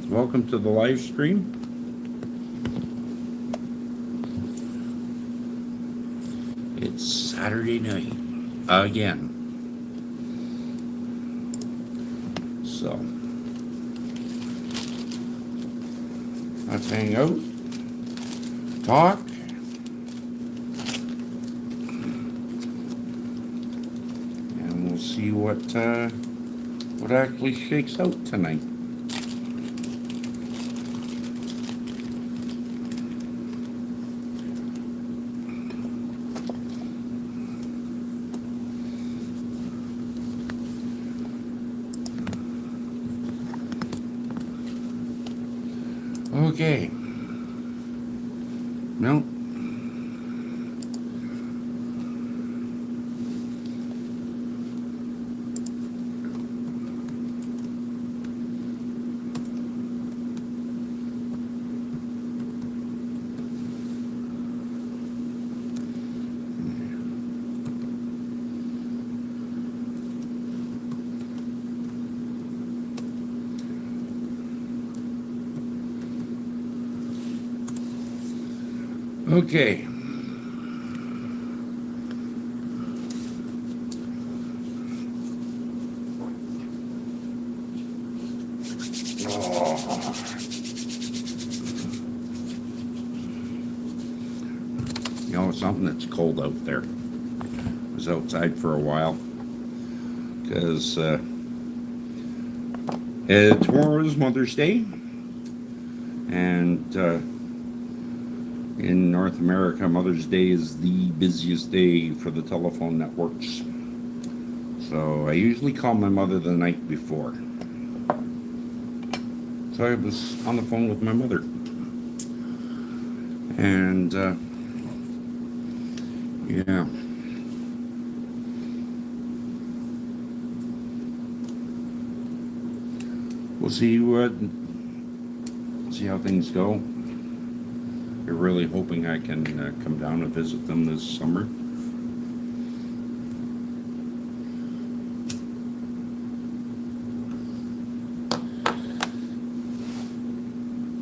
Welcome to the live stream. It's Saturday night again. So let's hang out, talk, and we'll see what actually shakes out tonight. Okay. No. Okay. Something that's cold out there. I was outside for a while because tomorrow is Mother's Day, and in North America, Mother's Day is the busiest day for the telephone networks. So I usually call my mother the night before. So I was on the phone with my mother, and yeah. We'll see how things go. We're really hoping I can come down and visit them this summer.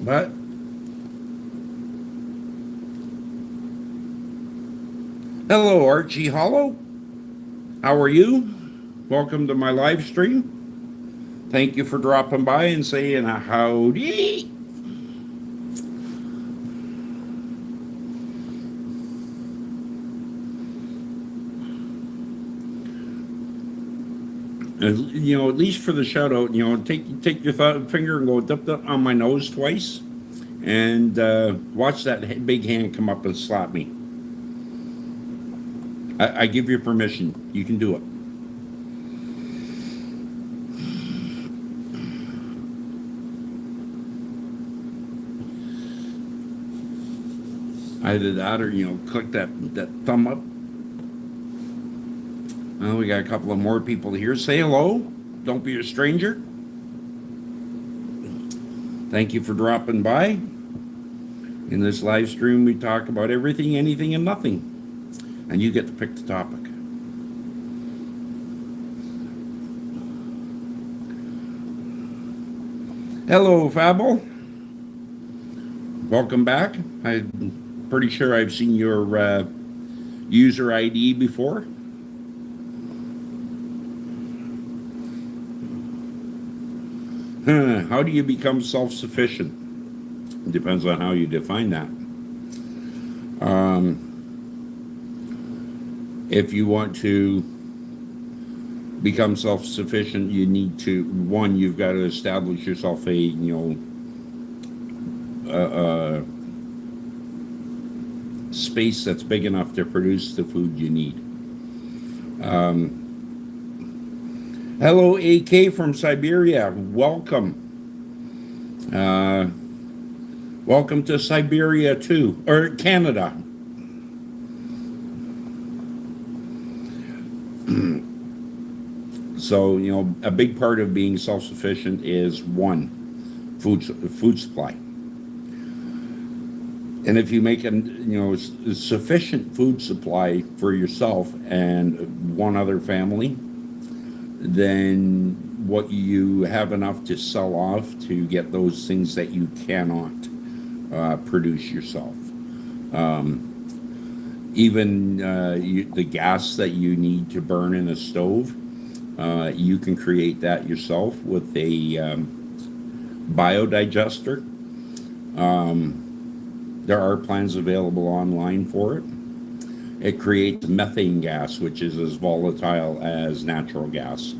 But hello, Archie Hollow. How are you? Welcome to my live stream. Thank you for dropping by and saying a howdy. You know, at least for the shout out, you know, take your finger and go dip on my nose twice, and watch that big hand come up and slap me. I give you permission. You can do it. Either that or, you know, click that thumb up. Well, we got a couple of more people here. Say hello. Don't be a stranger. Thank you for dropping by. In this live stream, we talk about everything, anything, and nothing. And you get to pick the topic. Hello, Fable. Welcome back. I'm pretty sure I've seen your user ID before. How do you become self-sufficient? It depends on how you define that. If you want to become self-sufficient, you need to, one, you've got to establish yourself a, you know, space that's big enough to produce the food you need. Hello, AK from Siberia. Welcome. Welcome to Siberia too, or Canada. So, you know, a big part of being self-sufficient is one, food supply. And if you make a, you know, sufficient food supply for yourself and one other family, then what you have enough to sell off to get those things that you cannot produce yourself. Even the gas that you need to burn in a stove, you can create that yourself with a biodigester. There are plans available online for it. It creates methane gas, which is as volatile as natural gas.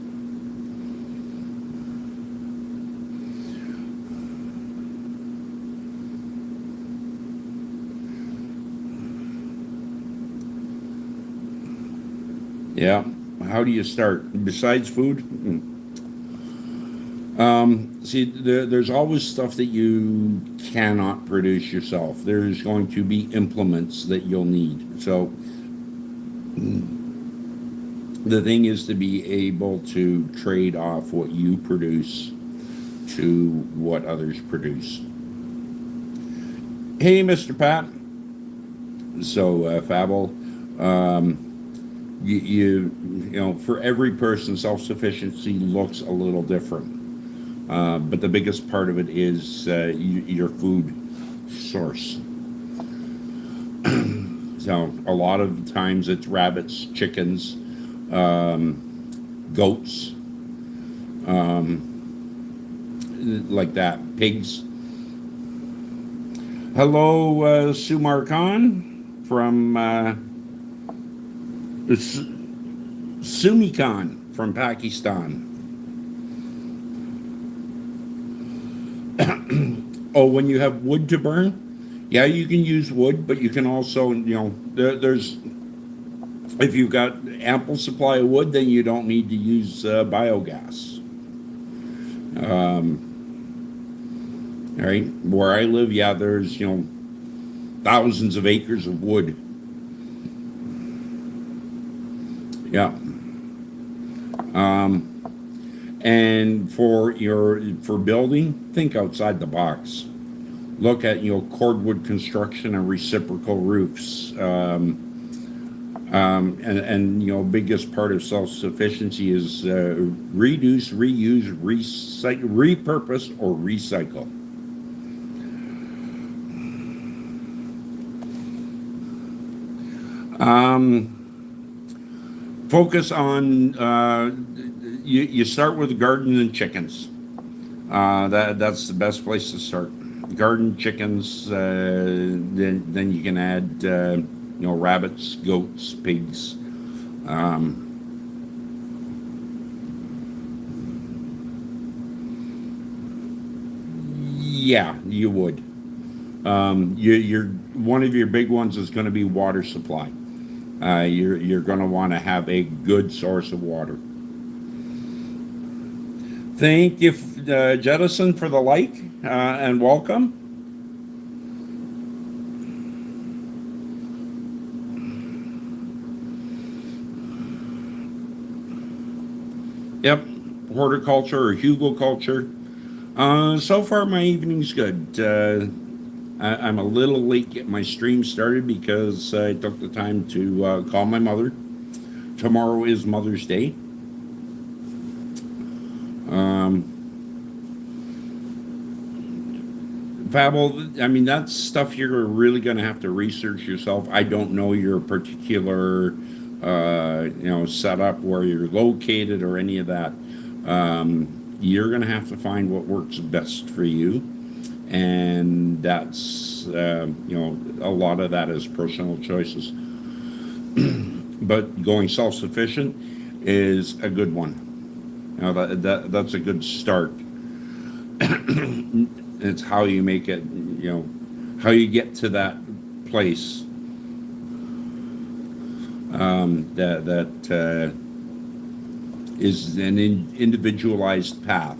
Yeah. How do you start? Besides food? See, there's always stuff that you cannot produce yourself. There's going to be implements that you'll need. So the thing is to be able to trade off what you produce to what others produce. Hey, Mr. Pat. So, Fabel, you know, for every person, self-sufficiency looks a little different. But the biggest part of it is your food source. So a lot of times it's rabbits, chickens, goats, like that, pigs. Hello, Sumar Khan from Sumi Khan from Pakistan. Oh, when you have wood to burn, yeah, you can use wood, but you can also, you know, there's, if you've got ample supply of wood, then you don't need to use biogas. All right, where I live, yeah, there's, you know, thousands of acres of wood. Yeah. And for building, think outside the box. Look at, you know, cordwood construction and reciprocal roofs. And you know, biggest part of self-sufficiency is reduce, reuse, recycle, repurpose, or recycle. Focus on you start with gardens and chickens. That's the best place to start. Garden, chickens. Then you can add you know, rabbits, goats, pigs. Yeah, you would. You're one of your big ones is going to be water supply. You're going to want to have a good source of water. Thank you, Jettison, for the like and welcome. Yep, horticulture or hugelculture. So far, my evening's good. I'm a little late getting my stream started because I took the time to call my mother. Tomorrow is Mother's Day. Fabel, I mean, that's stuff you're really going to have to research yourself. I don't know your particular, you know, setup, where you're located or any of that. You're going to have to find what works best for you. And that's, you know, a lot of that is personal choices. But going self-sufficient is a good one. You know, that's a good start. It's how you make it, you know, how you get to that place that is an individualized path.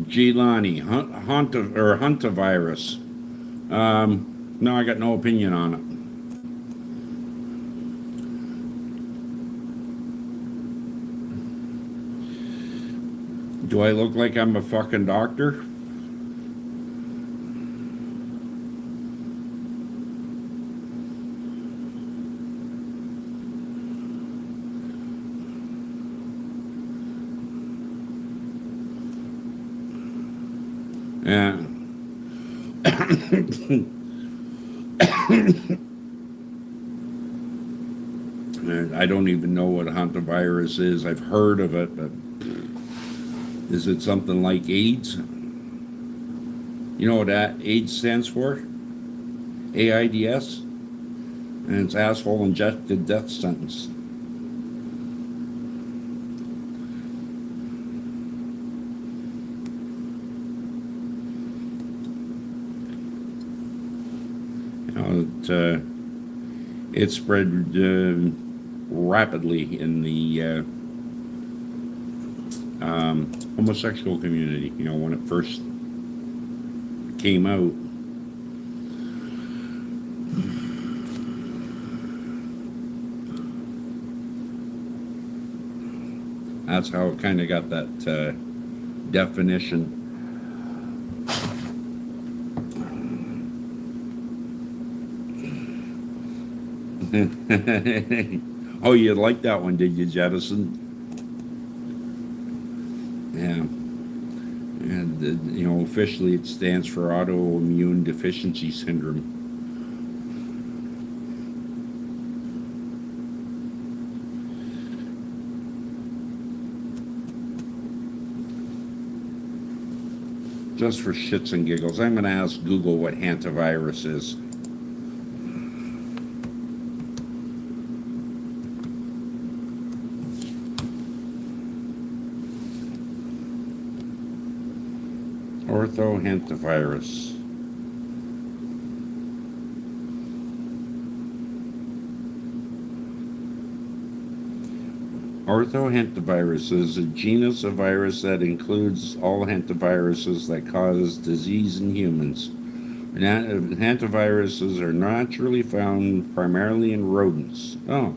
Gilani, Huntavirus. No, I got no opinion on it. Do I look like I'm a fucking doctor? Yeah. And I don't even know what hantavirus is. I've heard of it, but is it something like AIDS? You know what that AIDS stands for? AIDS? And it's asshole injected death sentence. You know, it spread rapidly in the homosexual community. You know, when it first came out. That's how it kind of got that definition. Oh, you liked that one, did you, Jettison? Yeah. And, you know, officially it stands for autoimmune deficiency syndrome. Just for shits and giggles, I'm going to ask Google what hantavirus is. Orthohantavirus. Orthohantavirus is a genus of virus that includes all hantaviruses that cause disease in humans. Hantaviruses are naturally found primarily in rodents. Oh.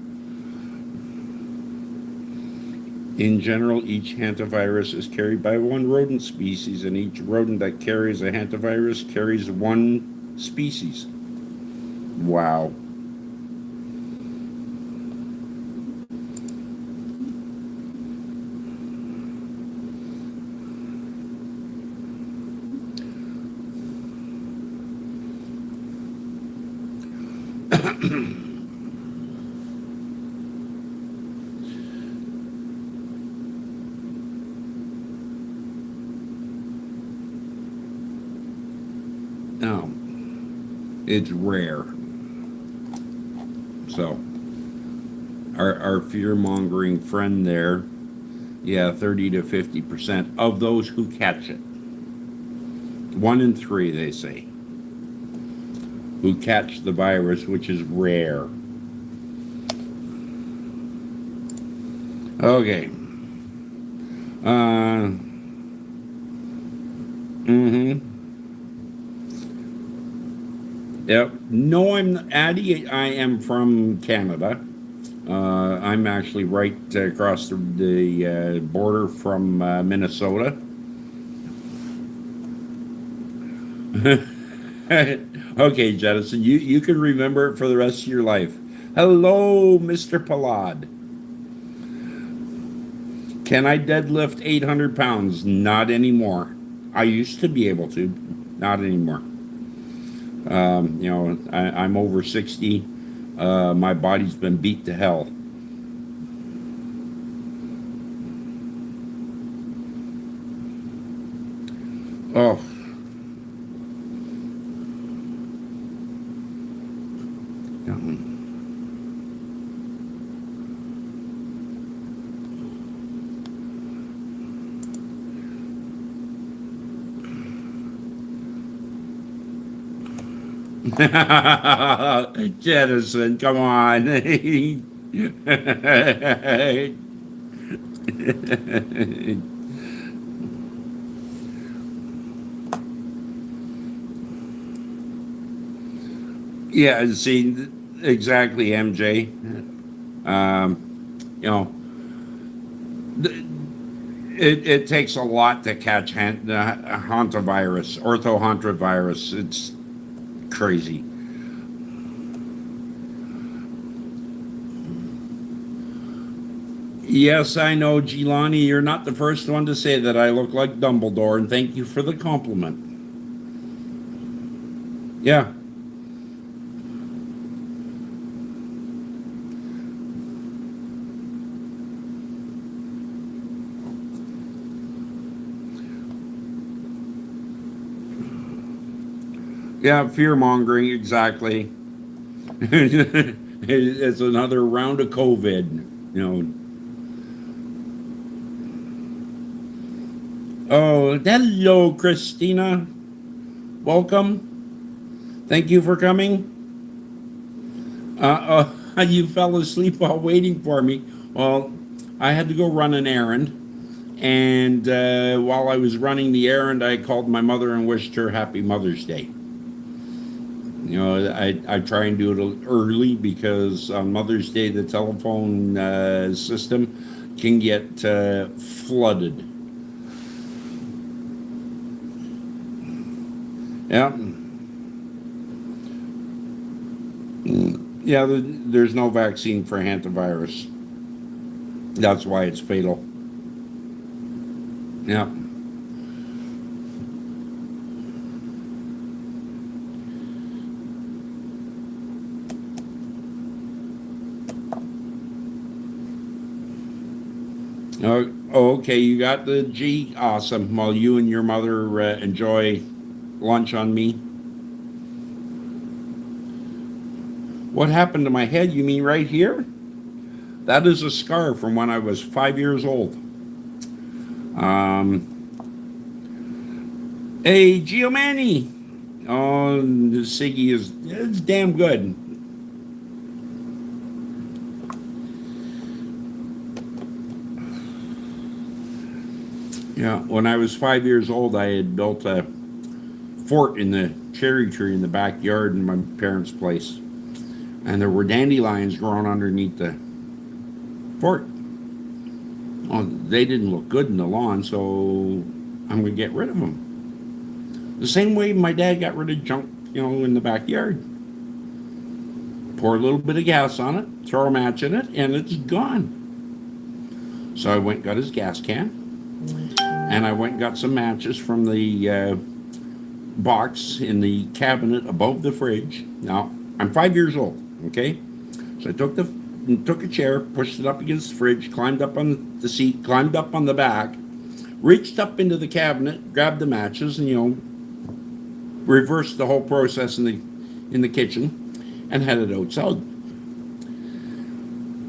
In general, each hantavirus is carried by one rodent species, and each rodent that carries a hantavirus carries one species. Wow. No, it's rare. So, our fear-mongering friend there, yeah, 30 to 50% of those who catch it. 1 in 3, they say, who catch the virus, which is rare. Okay. Yep. No, I'm Addie. I am from Canada. I'm actually right across the border from Minnesota. Okay, Jettison, you can remember it for the rest of your life. Hello, Mr. Palad. Can I deadlift 800 pounds? Not anymore. I used to be able to, not anymore. You know, I'm over 60. My body's been beat to hell. Oh. Jettison, come on. Yeah, see, exactly, MJ. You know, It takes a lot to catch hantavirus, orthohantavirus. It's crazy. Yes, I know, Gilani, you're not the first one to say that I look like Dumbledore, and thank you for the compliment. Yeah. Yeah, fear mongering, exactly. It's another round of COVID, you know. Oh, hello, Christina. Welcome. Thank you for coming. You fell asleep while waiting for me. Well, I had to go run an errand. And while I was running the errand, I called my mother and wished her Happy Mother's Day. You know, I try and do it early because on Mother's Day, the telephone system can get flooded. Yeah. Yeah, there's no vaccine for hantavirus. That's why it's fatal. Yeah. Okay, you got the G. Awesome. Well, you and your mother enjoy lunch on me. What happened to my head? You mean right here? That is a scar from when I was 5 years old. Hey, Giovanni. Oh, Siggy is it's damn good. Yeah, when I was 5 years old, I had built a fort in the cherry tree in the backyard in my parents' place, and there were dandelions growing underneath the fort. Well, they didn't look good in the lawn, so I'm gonna get rid of them. The same way my dad got rid of junk, in the backyard. Pour a little bit of gas on it, throw a match in it, and it's gone. So I went and got his gas can, and I went and got some matches from the box in the cabinet above the fridge. Now, I'm 5 years old, okay? So I took a chair, pushed it up against the fridge, climbed up on the seat, climbed up on the back, reached up into the cabinet, grabbed the matches, and reversed the whole process in the kitchen, and headed outside.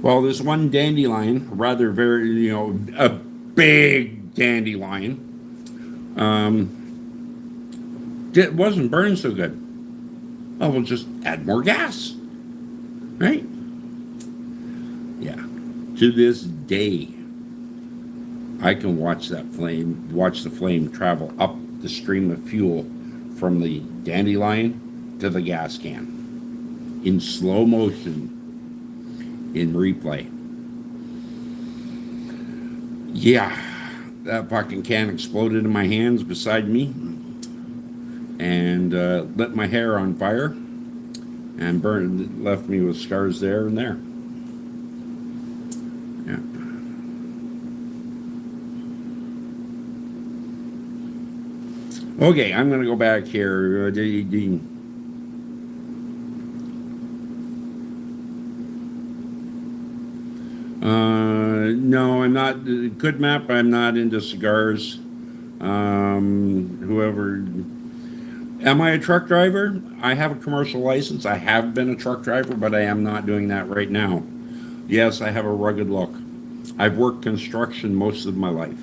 Well, this one dandelion, rather very, a big dandelion, it wasn't burning so good. Well, we'll just add more gas, right? Yeah. To this day, I can watch the flame travel up the stream of fuel from the dandelion to the gas can in slow motion in replay. Yeah, that fucking can exploded in my hands beside me and lit my hair on fire and left me with scars there and there. Yeah. Okay, I'm going to go back here. No, I'm not. Good map. I'm not into cigars. Whoever. Am I a truck driver? I have a commercial license. I have been a truck driver, but I am not doing that right now. Yes, I have a rugged look. I've worked construction most of my life.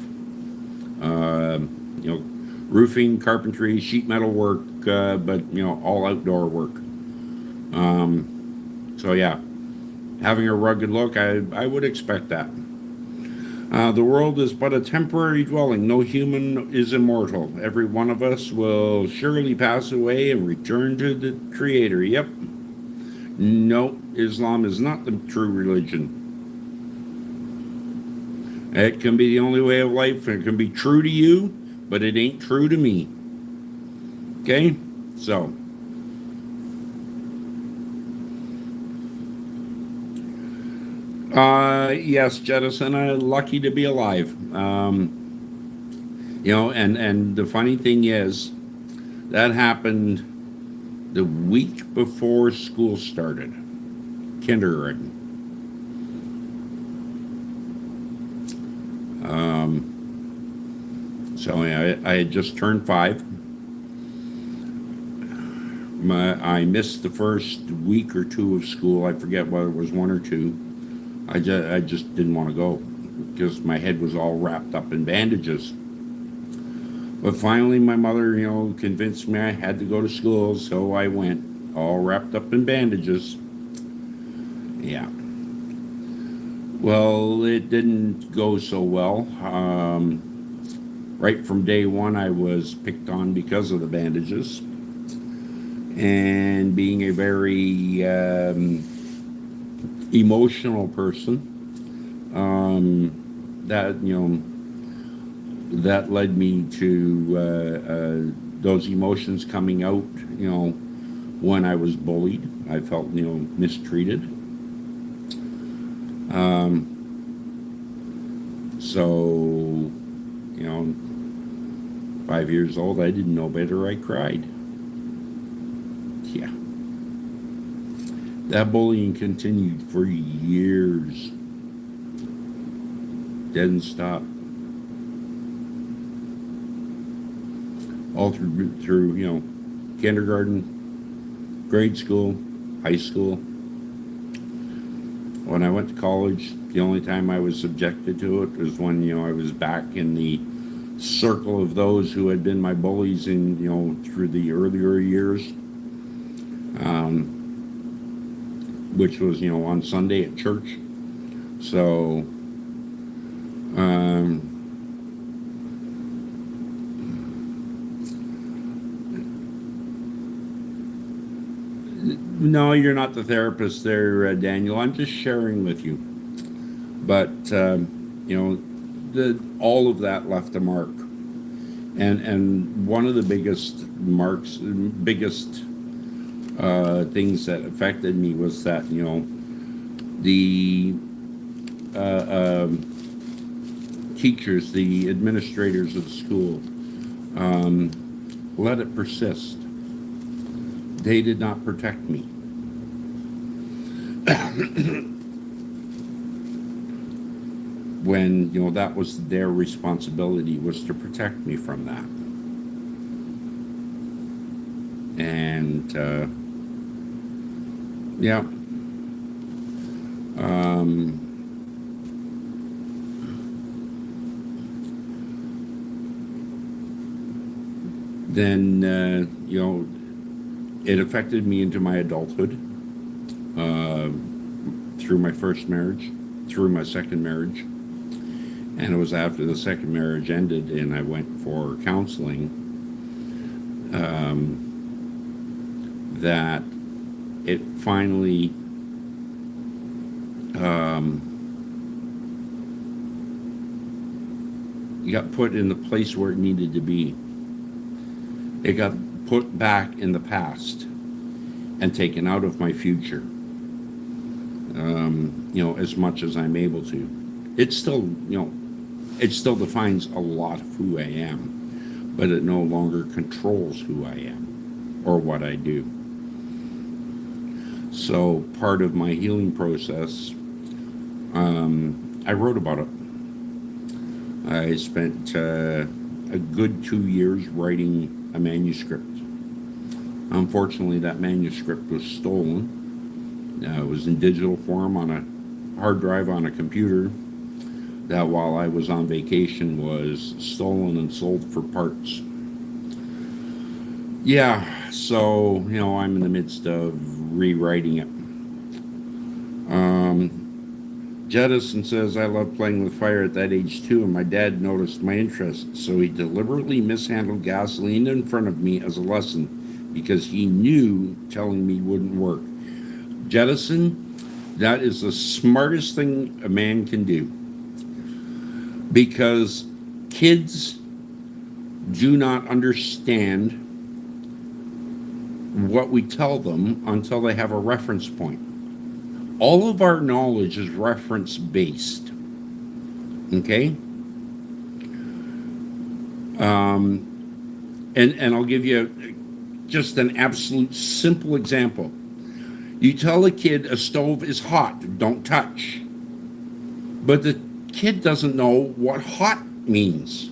Roofing, carpentry, sheet metal work, but all outdoor work. So yeah, having a rugged look, I would expect that. The world is but a temporary dwelling. No human is immortal. Every one of us will surely pass away and return to the Creator. Yep. No, Islam is not the true religion. It can be the only way of life, and it can be true to you, but it ain't true to me. Okay? So, yes, Jettison, I'm lucky to be alive. And the funny thing is, that happened the week before school started, kindergarten. So yeah, I had just turned 5. I missed the first week or 2 of school. I forget whether it was 1 or 2. I just didn't want to go because my head was all wrapped up in bandages. But finally, my mother, convinced me I had to go to school, so I went, all wrapped up in bandages. Yeah. Well, it didn't go so well. Right from day one, I was picked on because of the bandages. And being a very emotional person, that led me to those emotions coming out, when I was bullied. I felt, mistreated. So, 5 years old, I didn't know better. I cried. Yeah. That bullying continued for years. Didn't stop. All through kindergarten, grade school, high school. When I went to college, the only time I was subjected to it was when, I was back in the circle of those who had been my bullies through the earlier years. Which was, on Sunday at church. So, no, you're not the therapist there, Daniel. I'm just sharing with you. But, all of that left a mark. And one of the biggest things that affected me was that, the teachers, the administrators of the school, let it persist. They did not protect me. When, that was their responsibility, was to protect me from that. And, yeah. Then, it affected me into my adulthood, through my first marriage, through my second marriage. And it was after the second marriage ended and I went for counseling, that it finally got put in the place where it needed to be. It got put back in the past and taken out of my future, as much as I'm able to. It still defines a lot of who I am, but it no longer controls who I am or what I do. So part of my healing process, I wrote about it. I spent a good 2 years writing a manuscript. Unfortunately, that manuscript was stolen. It was in digital form on a hard drive on a computer that, while I was on vacation, was stolen and sold for parts. Yeah, so, I'm in the midst of rewriting it. Jettison says, I love playing with fire at that age too, and my dad noticed my interest, so he deliberately mishandled gasoline in front of me as a lesson because he knew telling me wouldn't work. Jettison, that is the smartest thing a man can do. because kids do not understand what we tell them until they have a reference point. All of our knowledge is reference based. Okay? And I'll give you just an absolute simple example. You tell a kid a stove is hot, don't touch. But the kid doesn't know what hot means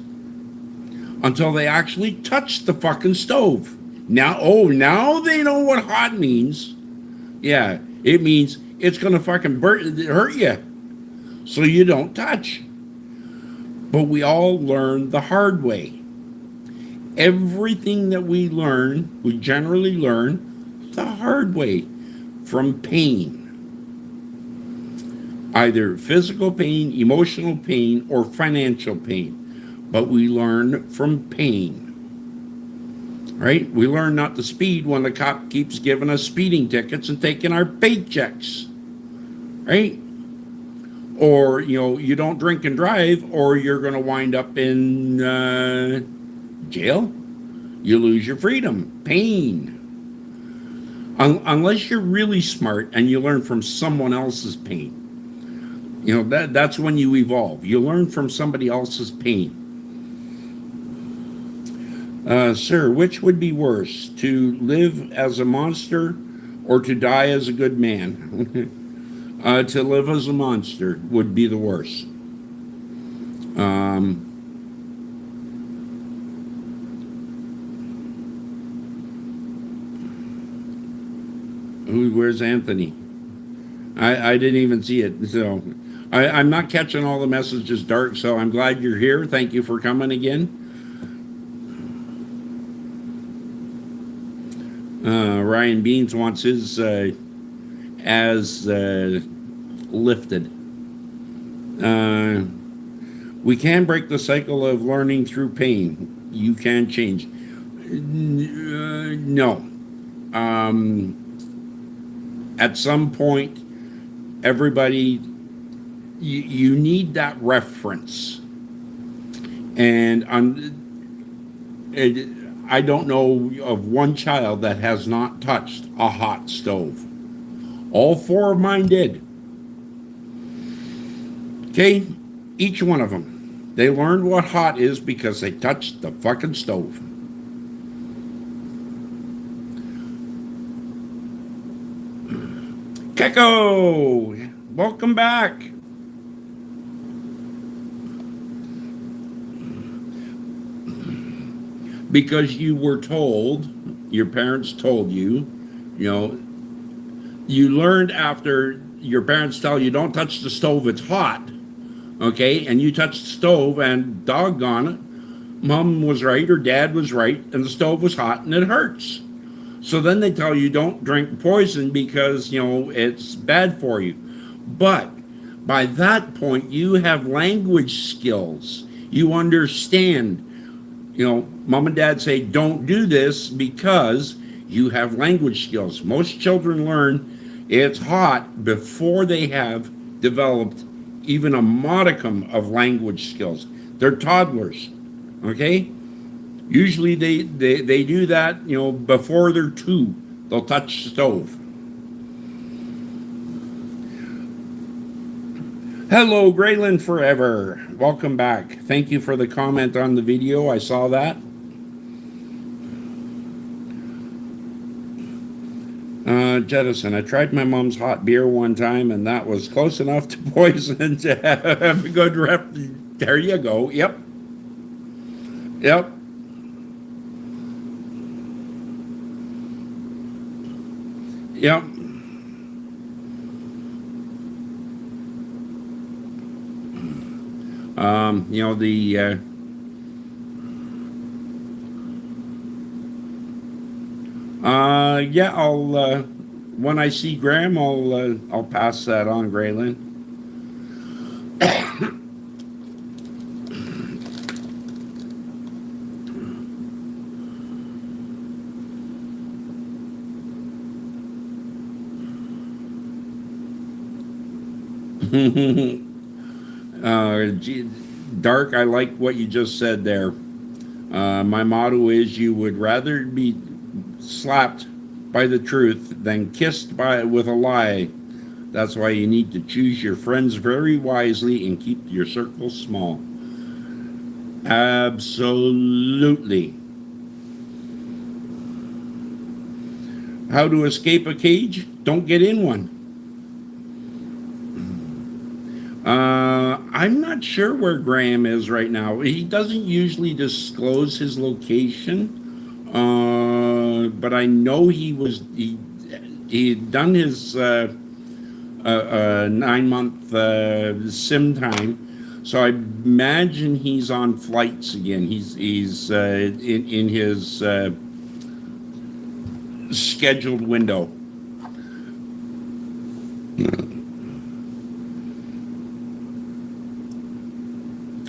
until they actually touch the fucking stove. Now they know what hot means. Yeah, it means it's gonna fucking hurt you, so you don't touch. But we all learn the hard way. Everything that we learn, we generally learn the hard way from pain. Either physical pain, emotional pain, or financial pain. But we learn from pain. Right? We learn not to speed when the cop keeps giving us speeding tickets and taking our paychecks. Right? Or, you don't drink and drive, or you're going to wind up in jail. You lose your freedom. Pain. Unless you're really smart and you learn from someone else's pain. That's when you evolve. You learn from somebody else's pain. Sir, which would be worse, to live as a monster or to die as a good man? To live as a monster would be the worst. Where's Anthony? I didn't even see it, so I'm not catching all the messages, Dark, so I'm glad you're here. Thank you for coming again. Ryan Beans wants his as lifted. We can break the cycle of learning through pain. You can change. No. At some point, everybody, you need that reference. And I don't know of one child that has not touched a hot stove. All 4 of mine did. Okay? Each one of them. They learned what hot is because they touched the fucking stove. Keko! Welcome back. Because you were told, your parents told you, you learned after your parents tell you don't touch the stove, it's hot. Okay? And you touched the stove and doggone it, mom was right or dad was right and the stove was hot and it hurts. So then they tell you don't drink poison because, it's bad for you. But by that point, you have language skills. You understand, mom and dad say don't do this because you have language skills. Most children learn it's hot before they have developed even a modicum of language skills. They're toddlers, okay? Usually they do that, before they're 2. They'll touch the stove. Hello, Grayland Forever. Welcome back. Thank you for the comment on the video. I saw that. Jettison, I tried my mom's hot beer one time, and that was close enough to poison to have a good rep. There you go. Yep. I'll when I see Graham, I'll pass that on, Graylin. Dark, I like what you just said there. My motto is you would rather be slapped by the truth than kissed by with a lie. That's why you need to choose your friends very wisely and keep your circle small. Absolutely. How to escape a cage? Don't get in one. I'm not sure where Graham is right now. He doesn't usually disclose his location, but I know he had done his 9 month sim time, so I imagine he's on flights again. He's in his scheduled window.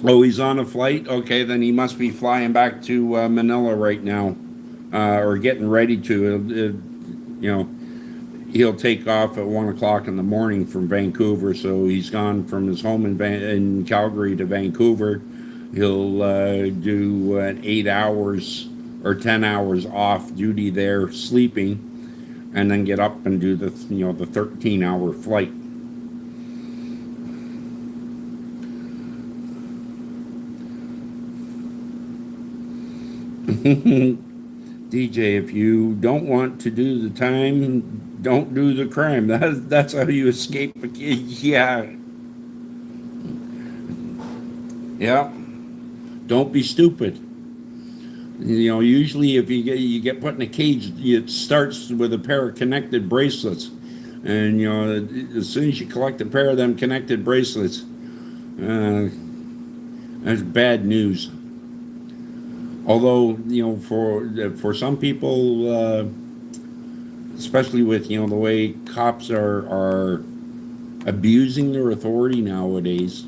Oh, he's on a flight? Okay, then he must be flying back to Manila right now, or getting ready to. He'll take off at 1 o'clock in the morning from Vancouver, so he's gone from his home in Calgary to Vancouver. He'll do 8 hours or 10 hours off duty there, sleeping, and then get up and do the 13-hour flight. DJ, if you don't want to do the time, don't do the crime. That's how you escape. Yeah, yeah. Don't be stupid. Usually if you get put in a cage, it starts with a pair of connected bracelets, and as soon as you collect a pair of them connected bracelets, that's bad news. Although for some people, especially with the way cops are abusing their authority nowadays,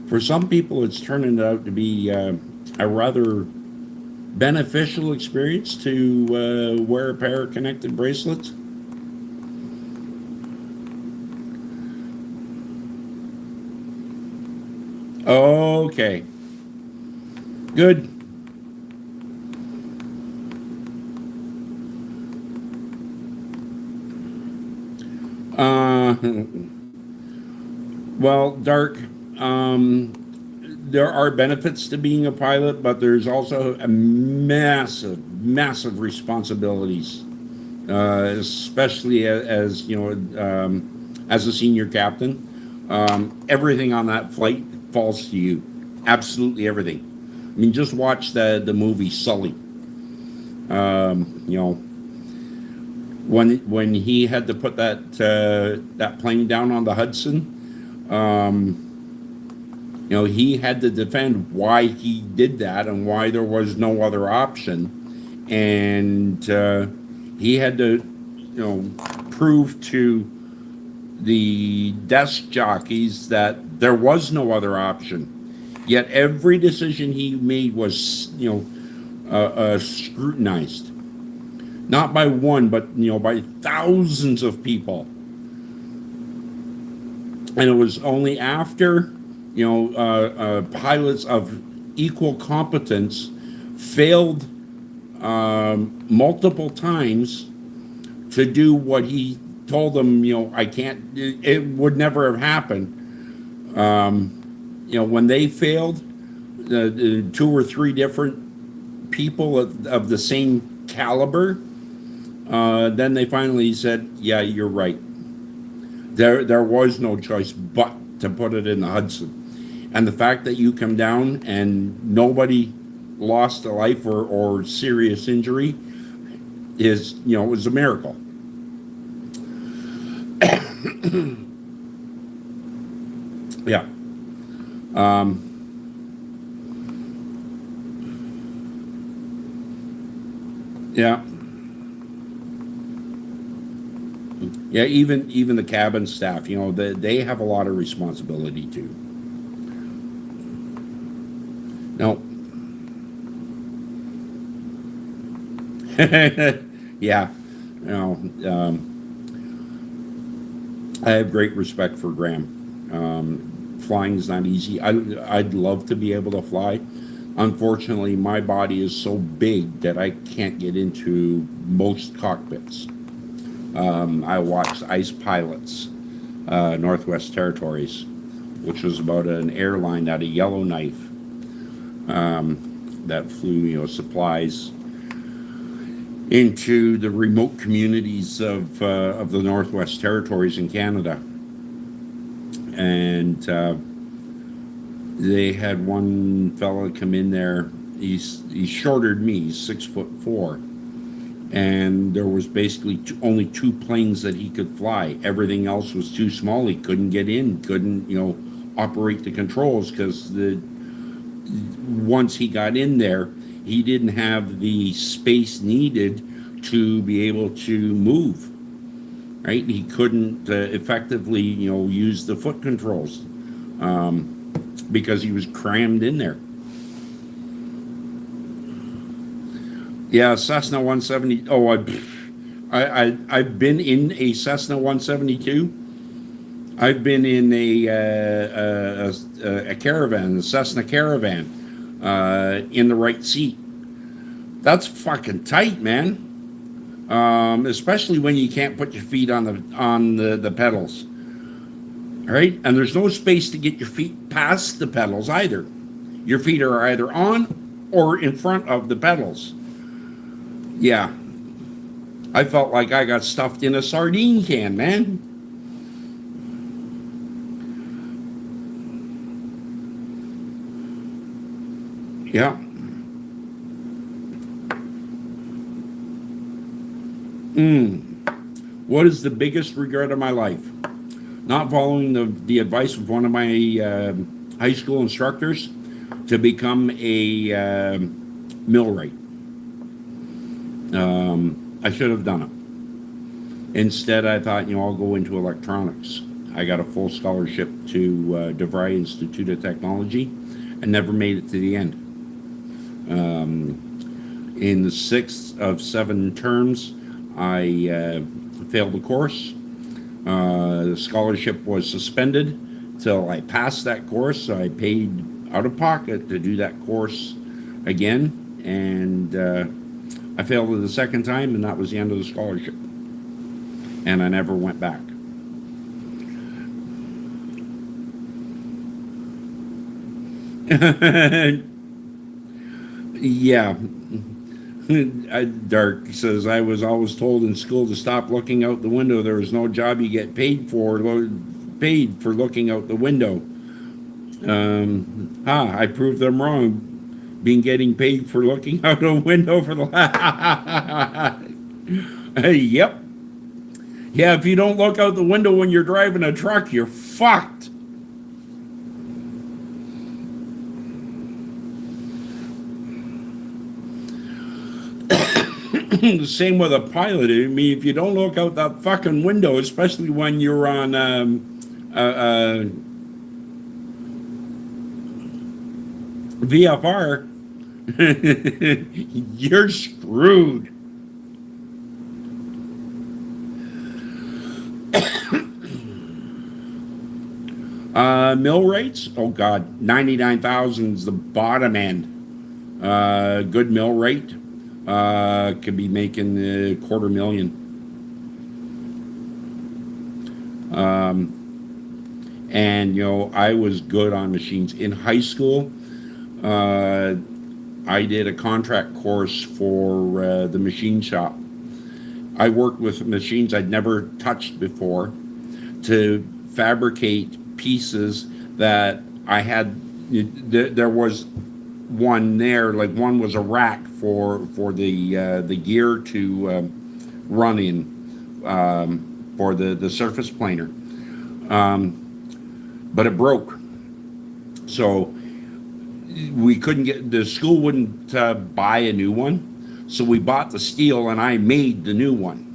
for some people it's turning out to be a rather beneficial experience to wear a pair of connected bracelets. Okay, good. Uh, well, Dark, there are benefits to being a pilot, but there's also a massive responsibilities, especially as a senior captain. Everything on that flight falls to you. Absolutely everything. I mean, just watch the movie Sully. When he had to put that plane down on the Hudson, he had to defend why he did that and why there was no other option, and he had to prove to the desk jockeys that there was no other option. Yet every decision he made was scrutinized, not by one, but by thousands of people. And it was only after pilots of equal competence failed multiple times to do what he told them. I can't. It would never have happened. When they failed, two or three different people of the same caliber. Then they finally said, "Yeah, you're right. There was no choice but to put it in the Hudson." And the fact that you come down and nobody lost a life or serious injury was a miracle. Yeah. Yeah. Yeah, even the cabin staff, they have a lot of responsibility too. No. Yeah. I have great respect for Graham. flying is not easy. I'd love to be able to fly. Unfortunately, my body is so big that I can't get into most cockpits. I watched Ice Pilots, Northwest Territories, which was about an airline out of Yellowknife that flew, supplies into the remote communities of the Northwest Territories in Canada. And they had one fella come in there. He's shorter than me. He's 6'4", and there was basically only two planes that he could fly. Everything else was too small. He couldn't get in. Couldn't operate the controls because once he got in there, he didn't have the space needed to be able to move. Right? He couldn't effectively use the foot controls. Because he was crammed in there. Yeah, Cessna 170. Oh, I've been in a Cessna 172. I've been in a Caravan, a Cessna Caravan, in the right seat. That's fucking tight, man. Especially when you can't put your feet on the pedals. Right? And there's no space to get your feet past the pedals either. Your feet are either on or in front of the pedals. Yeah. I felt like I got stuffed in a sardine can, man. Yeah. What is the biggest regret of my life? Not following the advice of one of my high school instructors to become a millwright. I should have done it. Instead, I thought, I'll go into electronics. I got a full scholarship to DeVry Institute of Technology and never made it to the end. In the 6th of 7 terms, I failed the course. The scholarship was suspended till I passed that course, so I paid out of pocket to do that course again, and I failed it the second time, and that was the end of the scholarship. And I never went back. Yeah. Dark says, I was always told in school to stop looking out the window. There was no job you get paid for looking out the window. I proved them wrong. Been getting paid for looking out a window for the Yep. Yeah, if you don't look out the window when you're driving a truck, you're fucked. The same with a pilot. I mean, if you don't look out that fucking window, especially when you're on VFR, you're screwed. Mill rates? Oh God, 99,000 is the bottom end. Good mill rate. Could be making $250,000. And I was good on machines in high school. I did a contract course for the machine shop. I worked with machines I'd never touched before to fabricate pieces that I had. There was one there, like one was a rack for the gear to run in for the surface planer, but it broke, so we couldn't get, the school wouldn't buy a new one, so we bought the steel and I made the new one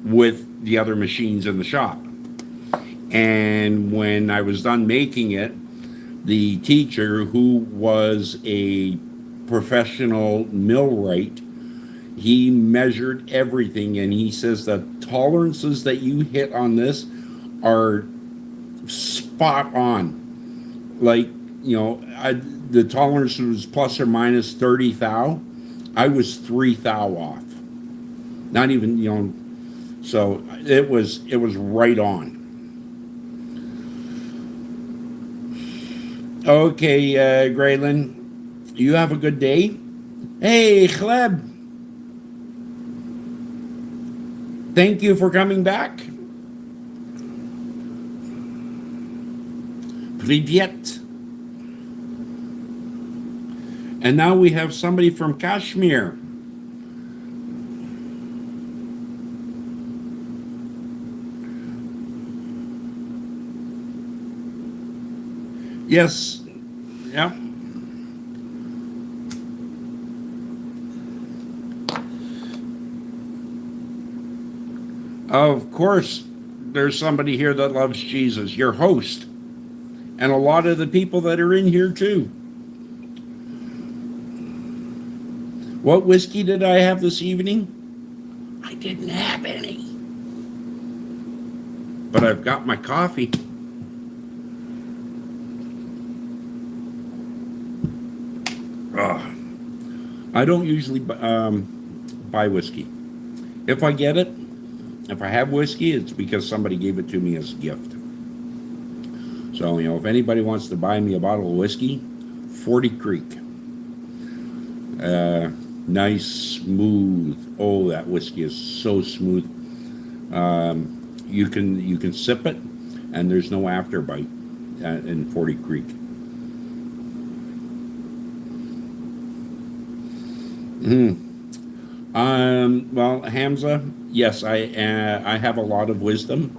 with the other machines in the shop. And when I was done making it, the teacher, who was a professional millwright, he measured everything, and he says the tolerances that you hit on this are spot on. Like, the tolerance was plus or minus 30 thou. I was 3 thou off. Not even, so it was right on. Okay, Graylin, you have a good day. Hey, Chleb, thank you for coming back. Privyet. And now we have somebody from Kashmir. Yes. Yeah. Of course, there's somebody here that loves Jesus, your host, and a lot of the people that are in here too. What whiskey did I have this evening? I didn't have any. But I've got my coffee. I don't usually buy whiskey. If I get it, if I have whiskey, it's because somebody gave it to me as a gift. So, if anybody wants to buy me a bottle of whiskey, 40 Creek. Nice, smooth. Oh, that whiskey is so smooth. You can sip it, and there's no afterbite in 40 Creek. Well, Hamza, yes, I have a lot of wisdom.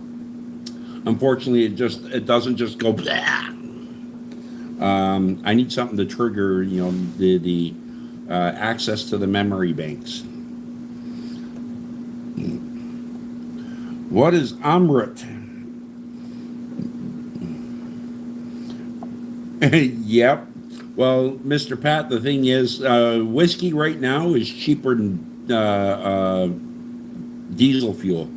Unfortunately, it doesn't just go blah. I need something to trigger, the access to the memory banks. What is Amrit? Yep. Well, Mr. Pat, the thing is, whiskey right now is cheaper than diesel fuel,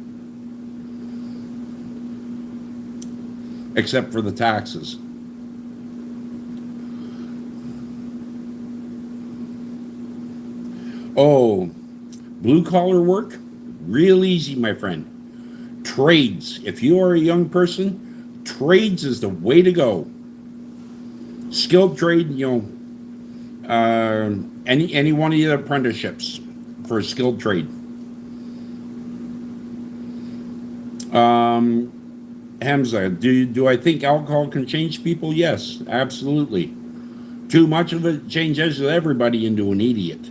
except for the taxes. Oh, blue collar work, real easy, my friend. Trades. If you are a young person, trades is the way to go. Skilled trade, any one of the apprenticeships for a skilled trade. Hamza, do I think alcohol can change people? Yes, absolutely. Too much of it changes everybody into an idiot.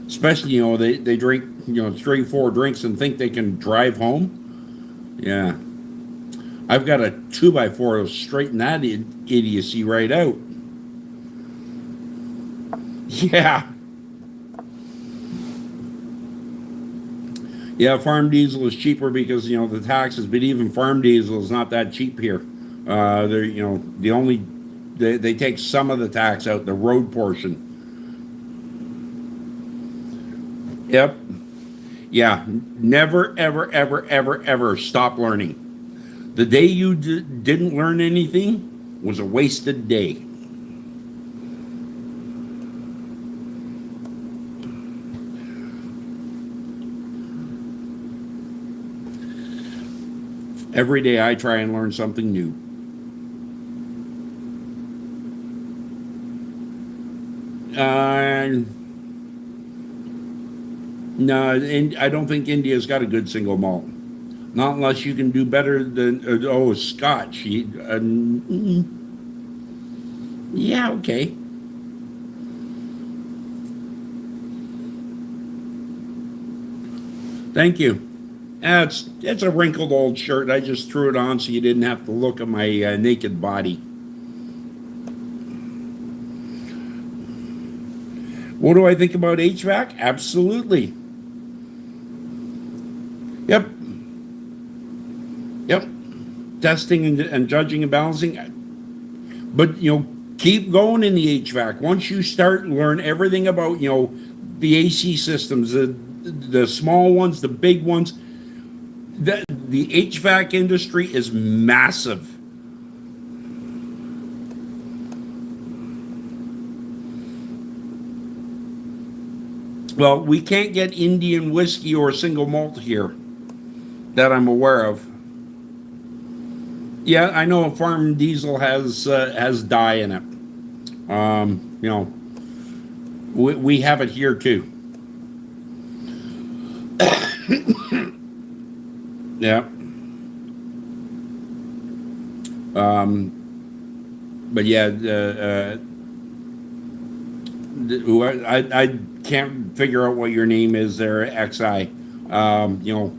Especially, they drink, 3-4 drinks and think they can drive home. Yeah. I've got a 2x4 to straighten that idiocy right out. Yeah. Yeah, farm diesel is cheaper because, the taxes, but even farm diesel is not that cheap here. They take some of the tax out, the road portion. Yep. Yeah. Never, ever, ever, ever, ever stop learning. The day you didn't learn anything was a wasted day. Every day I try and learn something new. No, I don't think India's got a good single malt. Not unless you can do better than, Scotch. Yeah, okay. Thank you. It's a wrinkled old shirt. I just threw it on so you didn't have to look at my naked body. What do I think about HVAC? Absolutely. Yep. Testing and judging and balancing. But, keep going in the HVAC. Once you start learn everything about, the AC systems, the small ones, the big ones, the HVAC industry is massive. Well, we can't get Indian whiskey or single malt here that I'm aware of. Yeah, I know Farm Diesel has dye in it. You know, we have it here too. Yeah. But yeah, I can't figure out what your name is there, XI. You know,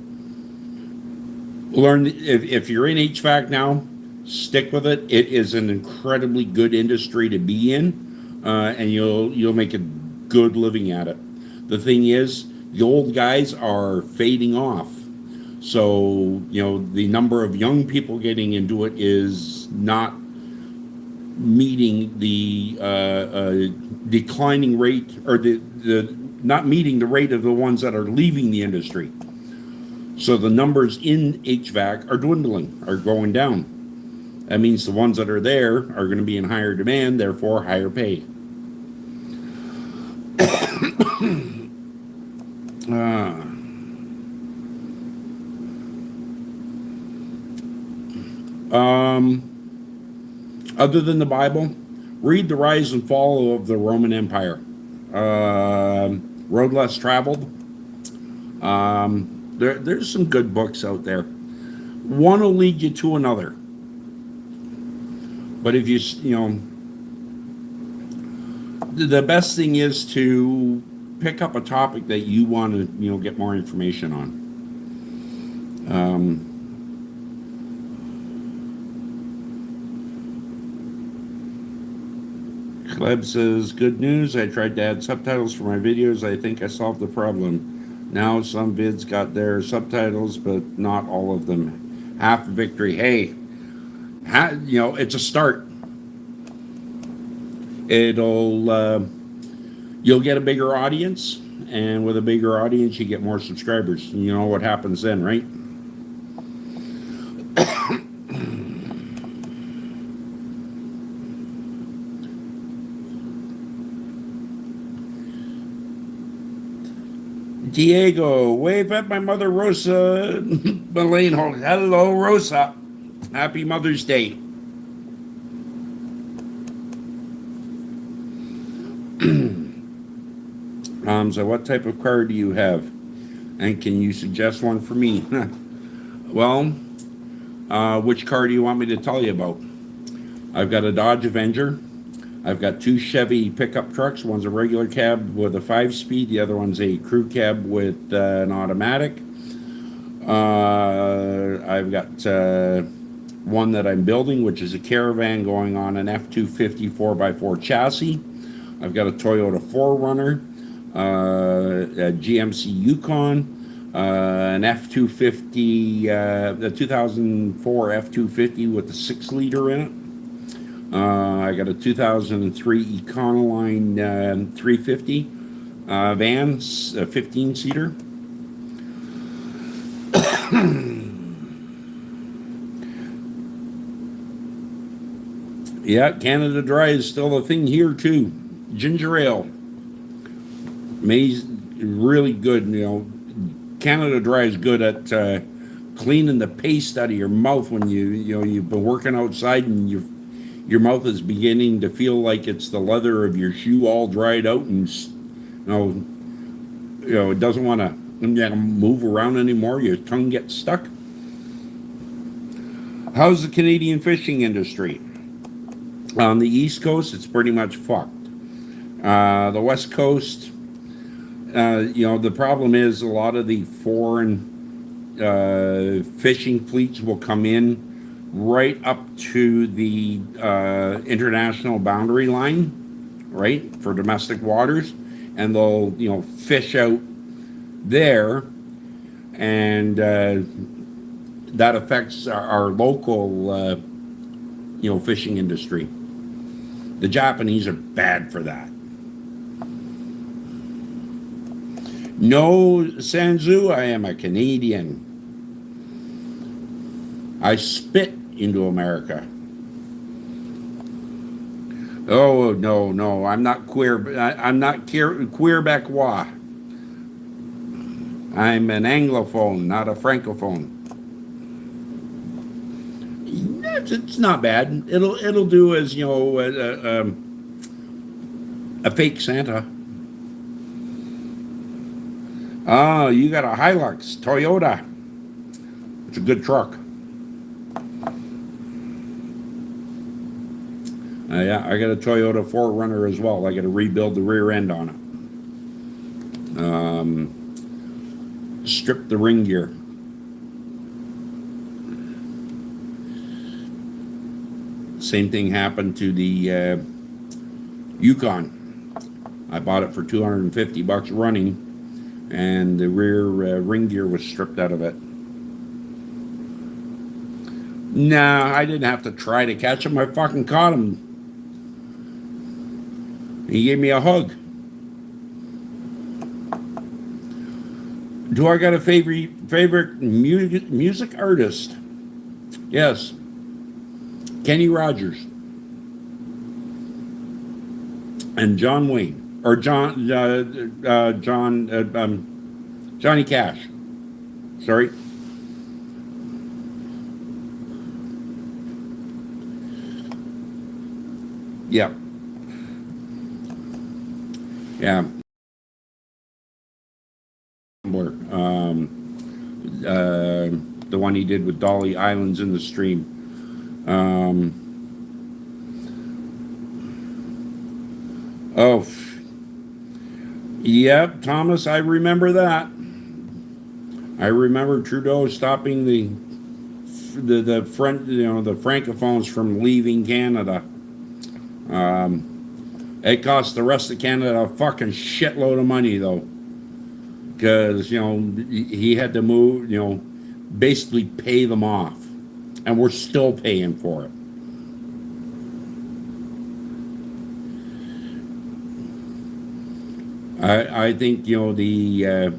learn if you're in HVAC now, stick with it. It is an incredibly good industry to be in, and you'll make a good living at it. The thing is, the old guys are fading off. So, you know, the number of young people getting into it is not meeting the declining rate, or the not meeting the rate of the ones that are leaving the industry. So the numbers in HVAC are dwindling, are going down. That means the ones that are there are going to be in higher demand, therefore higher pay. uh, Other than the Bible, read The Rise and Fall of the Roman Empire. Road Less Traveled. There's some good books out there. One will lead you to another. But if you know, the best thing is to pick up a topic that you want to, you know, get more information on. Gleb says, good news. I tried to add subtitles for my videos. I think I solved the problem. Now some vids got their subtitles, but not all of them. Half victory. Hey, you know, it's a start. You'll get a bigger audience, and with a bigger audience, you get more subscribers. You know what happens then, right? Diego, wave at my mother Rosa Malane. Hello, Rosa. Happy Mother's Day. So what type of car do you have? And can you suggest one for me? Well, which car do you want me to tell you about? I've got a Dodge Avenger. I've got two Chevy pickup trucks. One's a regular cab with a 5-speed. The other one's a crew cab with an automatic. I've got one that I'm building, which is a Caravan going on an F-250 4x4 chassis. I've got a Toyota 4Runner, a GMC Yukon, an F-250, the 2004 F-250 with a 6-liter in it. I got a 2003 Econoline 350 van, a 15-seater. Yeah, Canada Dry is still a thing here too. Ginger ale, really good. You know, Canada Dry is good at cleaning the paste out of your mouth when you've been working outside and your mouth is beginning to feel like it's the leather of your shoe all dried out, and it doesn't want to move around anymore. Your tongue gets stuck. How's the Canadian fishing industry? On the East Coast, it's pretty much fucked. The West Coast, the problem is a lot of the foreign fishing fleets will come in right up to the international boundary line, right, for domestic waters, and they'll, fish out there, and that affects our local, fishing industry. The Japanese are bad for that. No, Sanzu, I am a Canadian. I spit into America. Oh, no, I'm not queer. I'm not queerbecois. I'm an Anglophone, not a Francophone. It's not bad. It'll do as a fake Santa. Oh, you got a Hilux, Toyota. It's a good truck. Yeah, I got a Toyota 4Runner as well. I got to rebuild the rear end on it. Strip the ring gear. Same thing happened to the Yukon. I bought it for $250 running, and the rear ring gear was stripped out of it. Nah, I didn't have to try to catch him. I fucking caught him. He gave me a hug. Do I got a favorite music artist? Yes, Kenny Rogers and John Wayne or Johnny Cash. Sorry. Yeah. Yeah. The one he did with Dolly, Islands in the Stream. Oh, yep, Thomas, I remember that. I remember Trudeau stopping the the francophones from leaving Canada. It cost the rest of Canada a fucking shitload of money though, because he had to move, basically pay them off, and we're still paying for it. I think the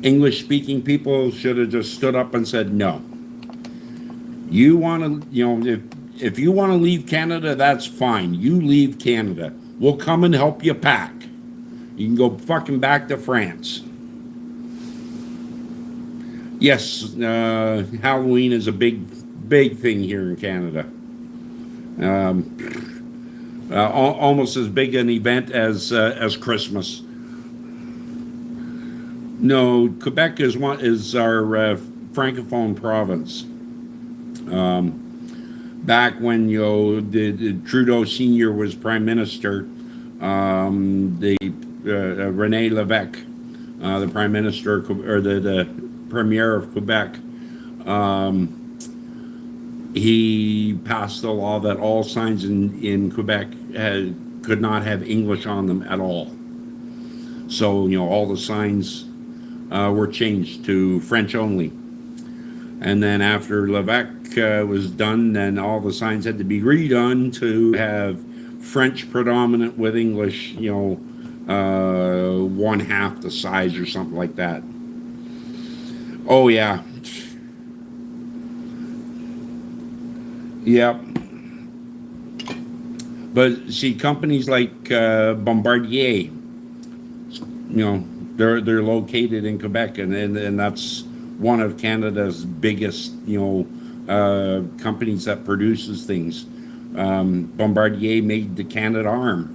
English-speaking people should have just stood up and said no. You want to, if you want to leave Canada, that's fine. You leave Canada. We'll come and help you pack. You can go fucking back to France. Yes, Halloween is a big thing here in Canada. Almost as big an event as Christmas. No, Quebec is our francophone province. Back when the Trudeau Senior was prime minister, the René Lévesque, the prime minister or the premier of Quebec, he passed a law that all signs in Quebec could not have English on them at all. So all the signs were changed to French only. And then after Lévesque was done, then all the signs had to be redone to have French predominant with English, 1/2 the size or something like that. Oh yeah. Yep. But see, companies like Bombardier, they're located in Quebec, and that's one of Canada's biggest, companies that produces things. Bombardier made the Canadarm,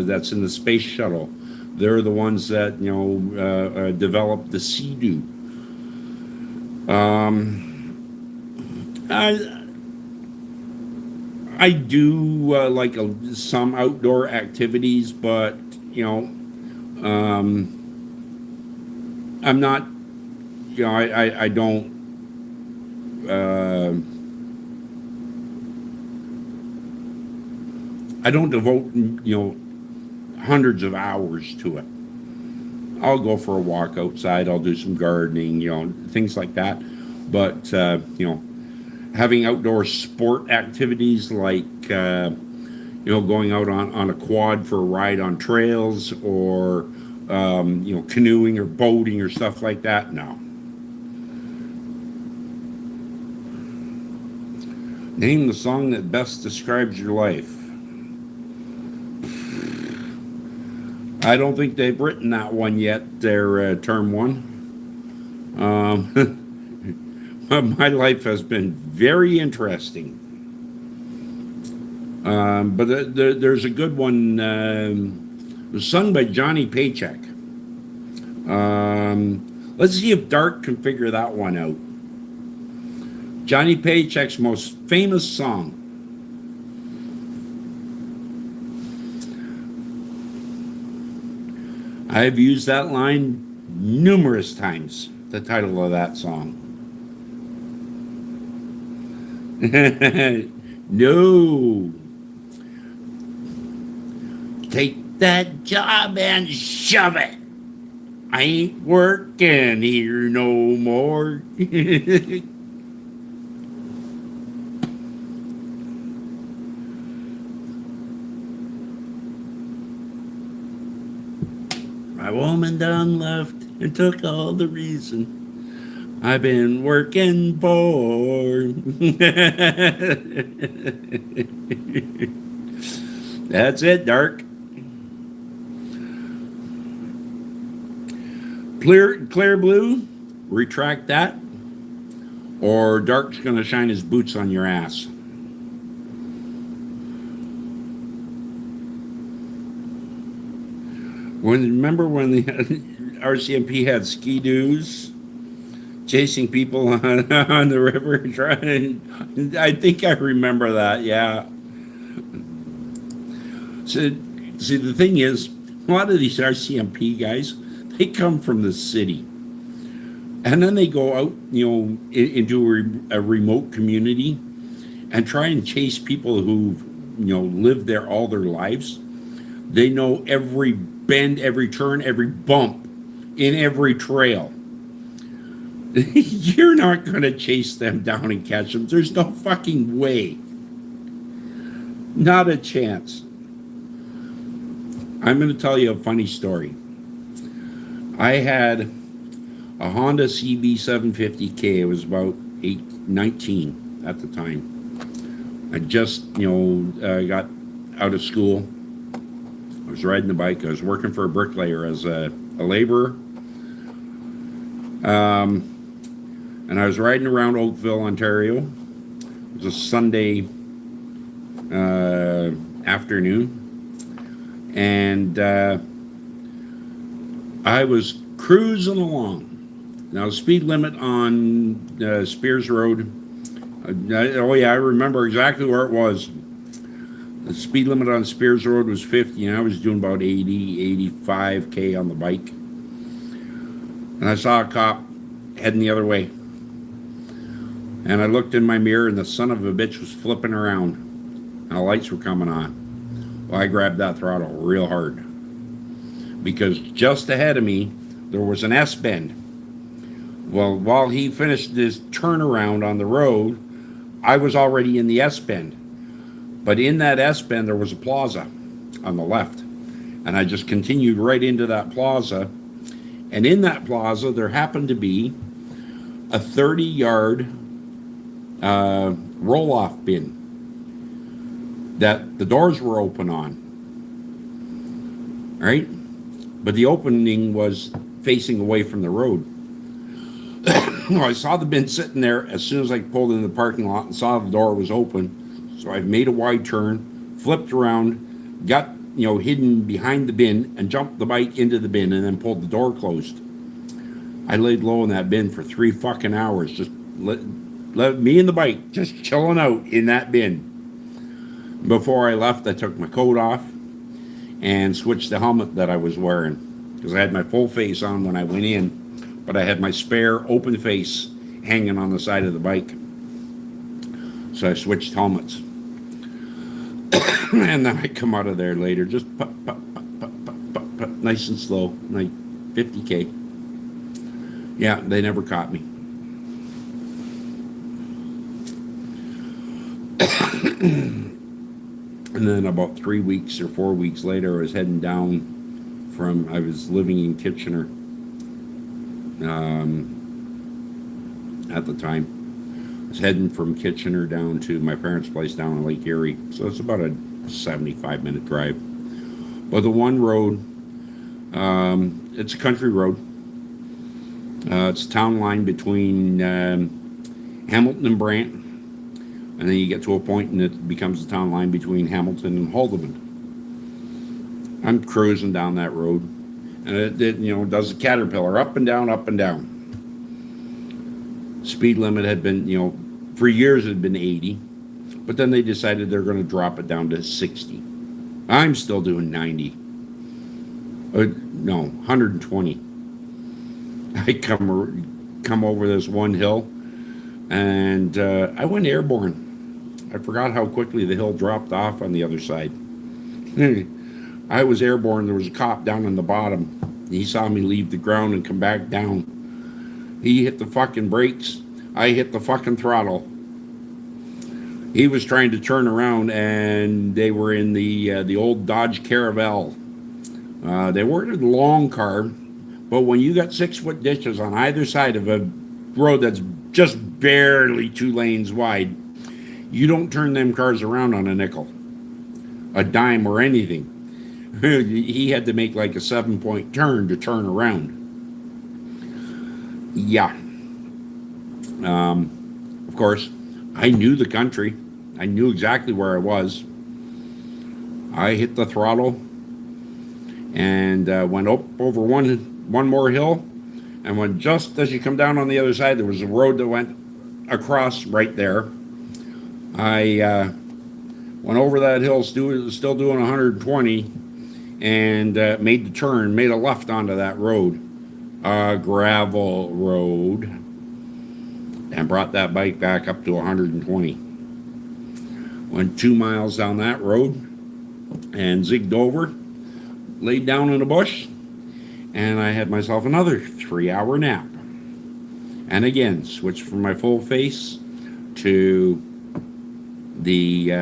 that's in the space shuttle. They're the ones that developed the Sea-Doo. I do like some outdoor activities, but I'm not. I don't. I don't devote hundreds of hours to it. I'll go for a walk outside. I'll do some gardening, things like that. But having outdoor sport activities like going out on a quad for a ride on trails, or canoeing or boating or stuff like that, no. Name the song that best describes your life. I don't think they've written that one yet, their term one. My life has been very interesting. But there's a good one. It was sung by Johnny Paycheck. Let's see if Dark can figure that one out. Johnny Paycheck's most famous song. I've used that line numerous times, the title of that song. No. Take that job and shove it. I ain't working here no more. My woman done left and took all the reason I've been working for. That's it, Dark. Clear Blue, retract that, or Dark's gonna shine his boots on your ass. Remember when the RCMP had ski-doos, chasing people on the river? I think I remember that. Yeah. So, see, the thing is, a lot of these RCMP guys, they come from the city, and then they go out, into a remote community and try and chase people who've, lived there all their lives. They know every bend, every turn, every bump in every trail. You're not going to chase them down and catch them. There's no fucking way. Not a chance. I'm going to tell you a funny story. I had a Honda CB 750K. It was about 19 at the time. I just, got out of school. I was riding the bike. I was working for a bricklayer as a laborer. And I was riding around Oakville, Ontario. It was a Sunday afternoon. And I was cruising along. Now, the speed limit on Spears Road, I remember exactly where it was. The speed limit on Spears Road was 50, and I was doing about 80, 85K on the bike. And I saw a cop heading the other way. And I looked in my mirror, and the son of a bitch was flipping around. And the lights were coming on. Well, I grabbed that throttle real hard. Because just ahead of me, there was an S-bend. Well, while he finished his turnaround on the road, I was already in the S-bend. But in that S-bend, there was a plaza on the left. And I just continued right into that plaza. And in that plaza, there happened to be a 30-yard roll-off bin that the doors were open on. Right? But the opening was facing away from the road. I saw the bin sitting there as soon as I pulled into the parking lot and saw the door was open. So I made a wide turn, flipped around, got, hidden behind the bin and jumped the bike into the bin and then pulled the door closed. I laid low in that bin for 3 fucking hours, just let me and the bike just chilling out in that bin. Before I left, I took my coat off and switched the helmet that I was wearing because I had my full face on when I went in, but I had my spare open face hanging on the side of the bike. So I switched helmets. And then I come out of there later, just pop, pop, pop, pop, pop, pop, pop, nice and slow, like 50K. Yeah, they never caught me. And then about 3 weeks or 4 weeks later, I was heading down I was living in Kitchener at the time. I was heading from Kitchener down to my parents' place down in Lake Erie. So it's about a 75-minute drive. But the one road It's a country road. It's a town line between Hamilton and Brant, and then you get to a point and it becomes a town line between Hamilton and Haldimand. I'm cruising down that road, and it does a caterpillar up and down, up and down. Speed limit had been, for years it had been 80, but then they decided they're going to drop it down to 60. I'm still doing 90. No, 120. I come over this one hill, and I went airborne. I forgot how quickly the hill dropped off on the other side. I was airborne. There was a cop down on the bottom. He saw me leave the ground and come back down. He hit the fucking brakes. I hit the fucking throttle. He was trying to turn around, and they were in the old Dodge Caravel. They weren't a long car, but when you got 6-foot ditches on either side of a road that's just barely 2 lanes wide, you don't turn them cars around on a nickel, a dime, or anything. He had to make like a 7-point turn to turn around. Yeah. Of course, I knew the country. I knew exactly where I was. I hit the throttle and went up over one more hill. And when just as you come down on the other side, there was a road that went across right there. I went over that hill, still doing 120, and made the turn, made a left onto that road, a gravel road, and brought that bike back up to 120. Went 2 miles down that road and zigged over, laid down in a bush, and I had myself another 3-hour nap. And again, switched from my full face to the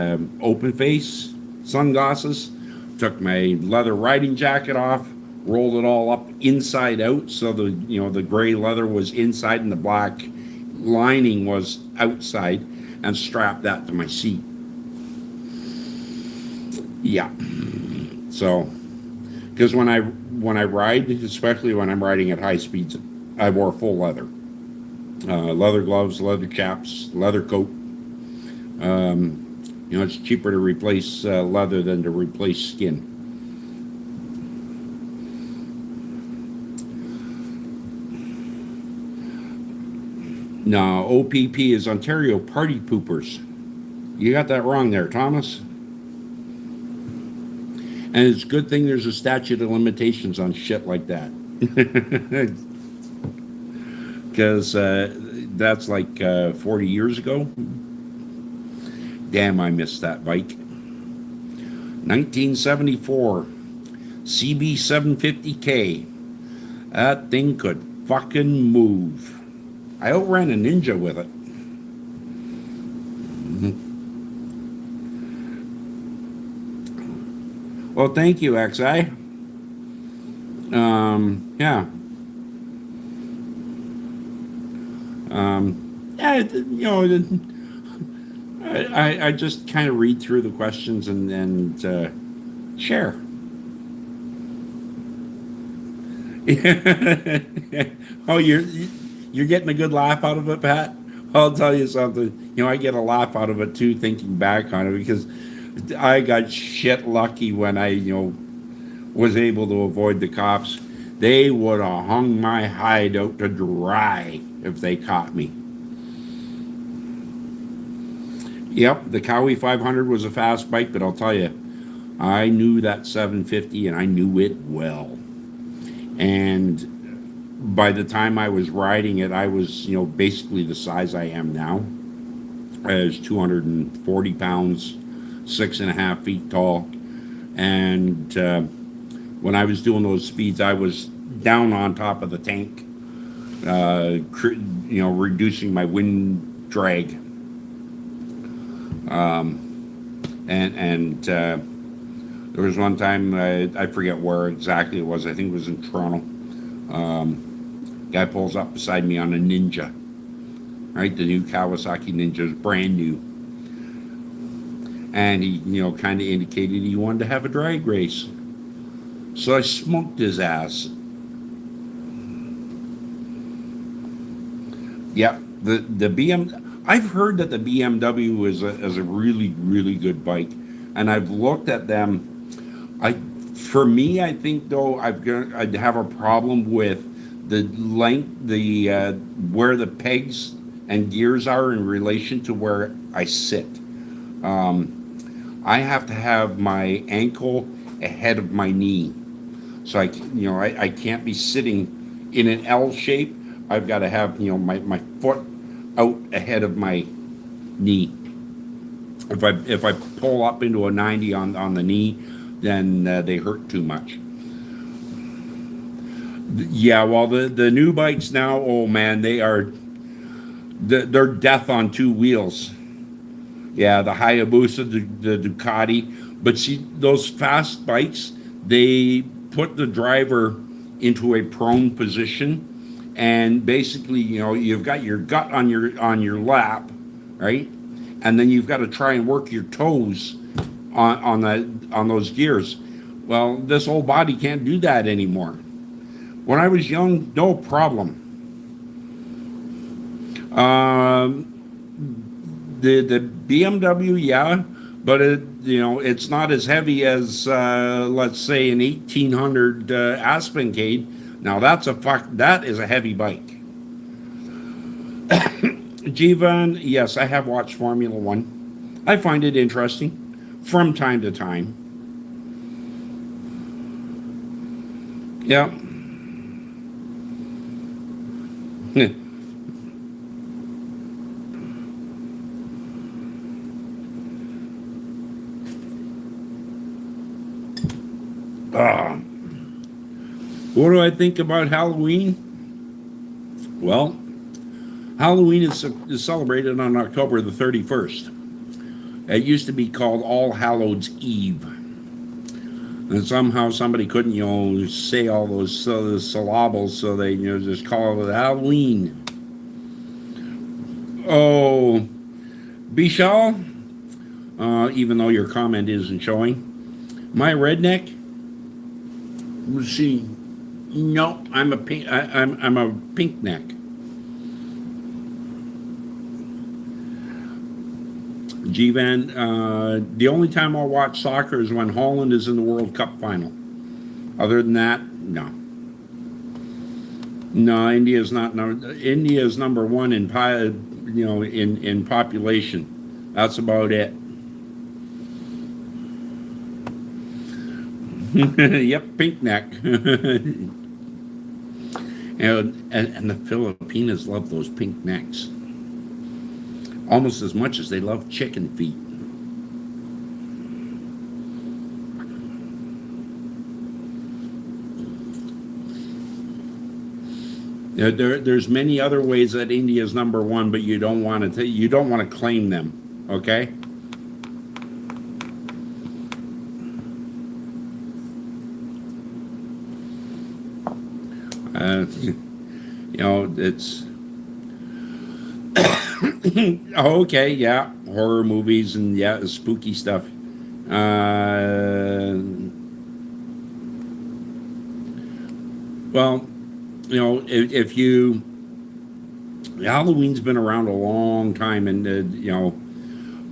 open face sunglasses, took my leather riding jacket off, rolled it all up inside out, so the gray leather was inside and the black lining was outside, and strapped that to my seat. Yeah. So, because when I ride, especially when I'm riding at high speeds, I wore full leather. Leather gloves, leather chaps, leather coat. It's cheaper to replace leather than to replace skin. No, OPP is Ontario Party Poopers. You got that wrong there, Thomas. And it's a good thing there's a statute of limitations on shit like that. Because that's like 40 years ago. Damn, I missed that bike. 1974 CB 750K. That thing could fucking move. I outran a Ninja with it. Well, thank you, XI. Yeah. I just kind of read through the questions and share. Oh, you're getting a good laugh out of it, Pat? I'll tell you something. I get a laugh out of it too, thinking back on it, because I got shit lucky when I, was able to avoid the cops. They would have hung my hide out to dry if they caught me. Yep, the Cowie 500 was a fast bike, but I'll tell you, I knew that 750 and I knew it well. And by the time I was riding it, I was, basically the size I am now. I was 240 pounds, 6.5 feet tall. And when I was doing those speeds, I was down on top of the tank, reducing my wind drag. There was one time, I forget where exactly it was. I think it was in Toronto. Guy pulls up beside me on a Ninja. Right, the new Kawasaki Ninja is brand new. And he, kind of indicated he wanted to have a drag race. So I smoked his ass. Yeah, the BM. I've heard that the BMW is a really really good bike, and I've looked at them. I For me, I think though I'd have a problem with the length, the where the pegs and gears are in relation to where I sit. I have to have my ankle ahead of my knee, so I can't be sitting in an L shape. I've got to have my foot out ahead of my knee. If I pull up into a 90 on the knee, then they hurt too much. Yeah, well the new bikes now, oh man, they're death on two wheels. Yeah, the Hayabusa, the Ducati, but see those fast bikes, they put the driver into a prone position, and basically, you've got your gut on your lap, right, and then you've got to try and work your toes on those gears. Well, this old body can't do that anymore. When I was young, no problem. The BMW, yeah, but it's not as heavy as let's say an 1800 Aspencade. Now that is a heavy bike. Jivan, yes, I have watched Formula One. I find it interesting from time to time. Yeah. uh, what do I think about Halloween? Well, Halloween is celebrated on October the 31st. It used to be called All Hallows Eve. And somehow somebody couldn't, say all those syllables, so they, just call it Halloween. Oh, Bishal, even though your comment isn't showing, my redneck. Let's see. No, I'm a pink. I'm a pink neck. G-Van, the only time I'll watch soccer is when Holland is in the World Cup final. Other than that, no. No, India is number one in population. That's about it. Yep, pink neck. And the Filipinos love those pink necks almost as much as they love chicken feet. There's many other ways that India is number one, but you don't want to claim them. Okay. It's okay, yeah, horror movies and yeah, spooky stuff. Well, if you Halloween's been around a long time, and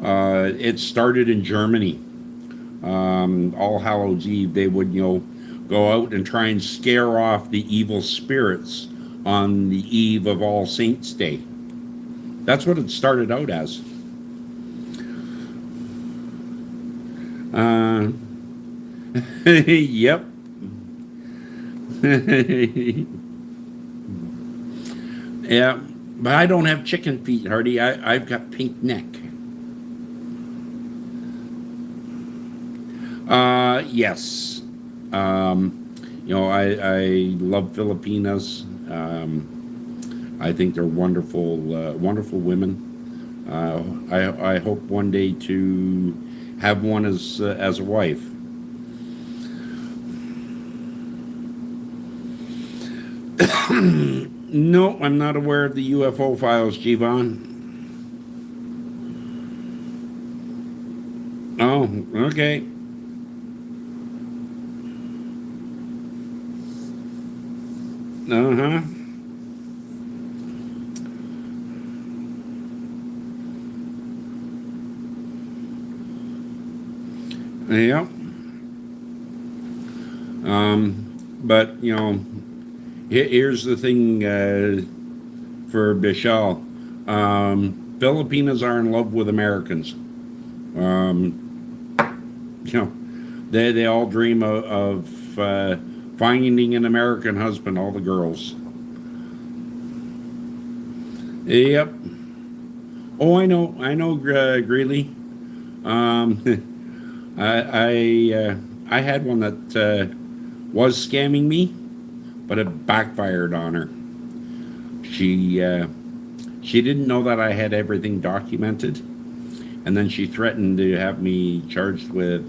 it started in Germany. All Hallows Eve, they would go out and try and scare off the evil spirits on the eve of All Saints Day. That's what it started out as. Yep. Yeah, but I don't have chicken feet, Hardy. I've got pink neck. Yes. I love Filipinas. I think they're wonderful, wonderful women. I hope one day to have one as a wife. No, I'm not aware of the UFO files, Jivan. Oh, okay. Uh-huh. Yep. But, here's the thing for Bichelle. Filipinos are in love with Americans. Um, you know, they all dream of finding an American husband, all the girls. Yep. Oh, I know, Greeley. I had one that was scamming me, but it backfired on her. She didn't know that I had everything documented, and then she threatened to have me charged with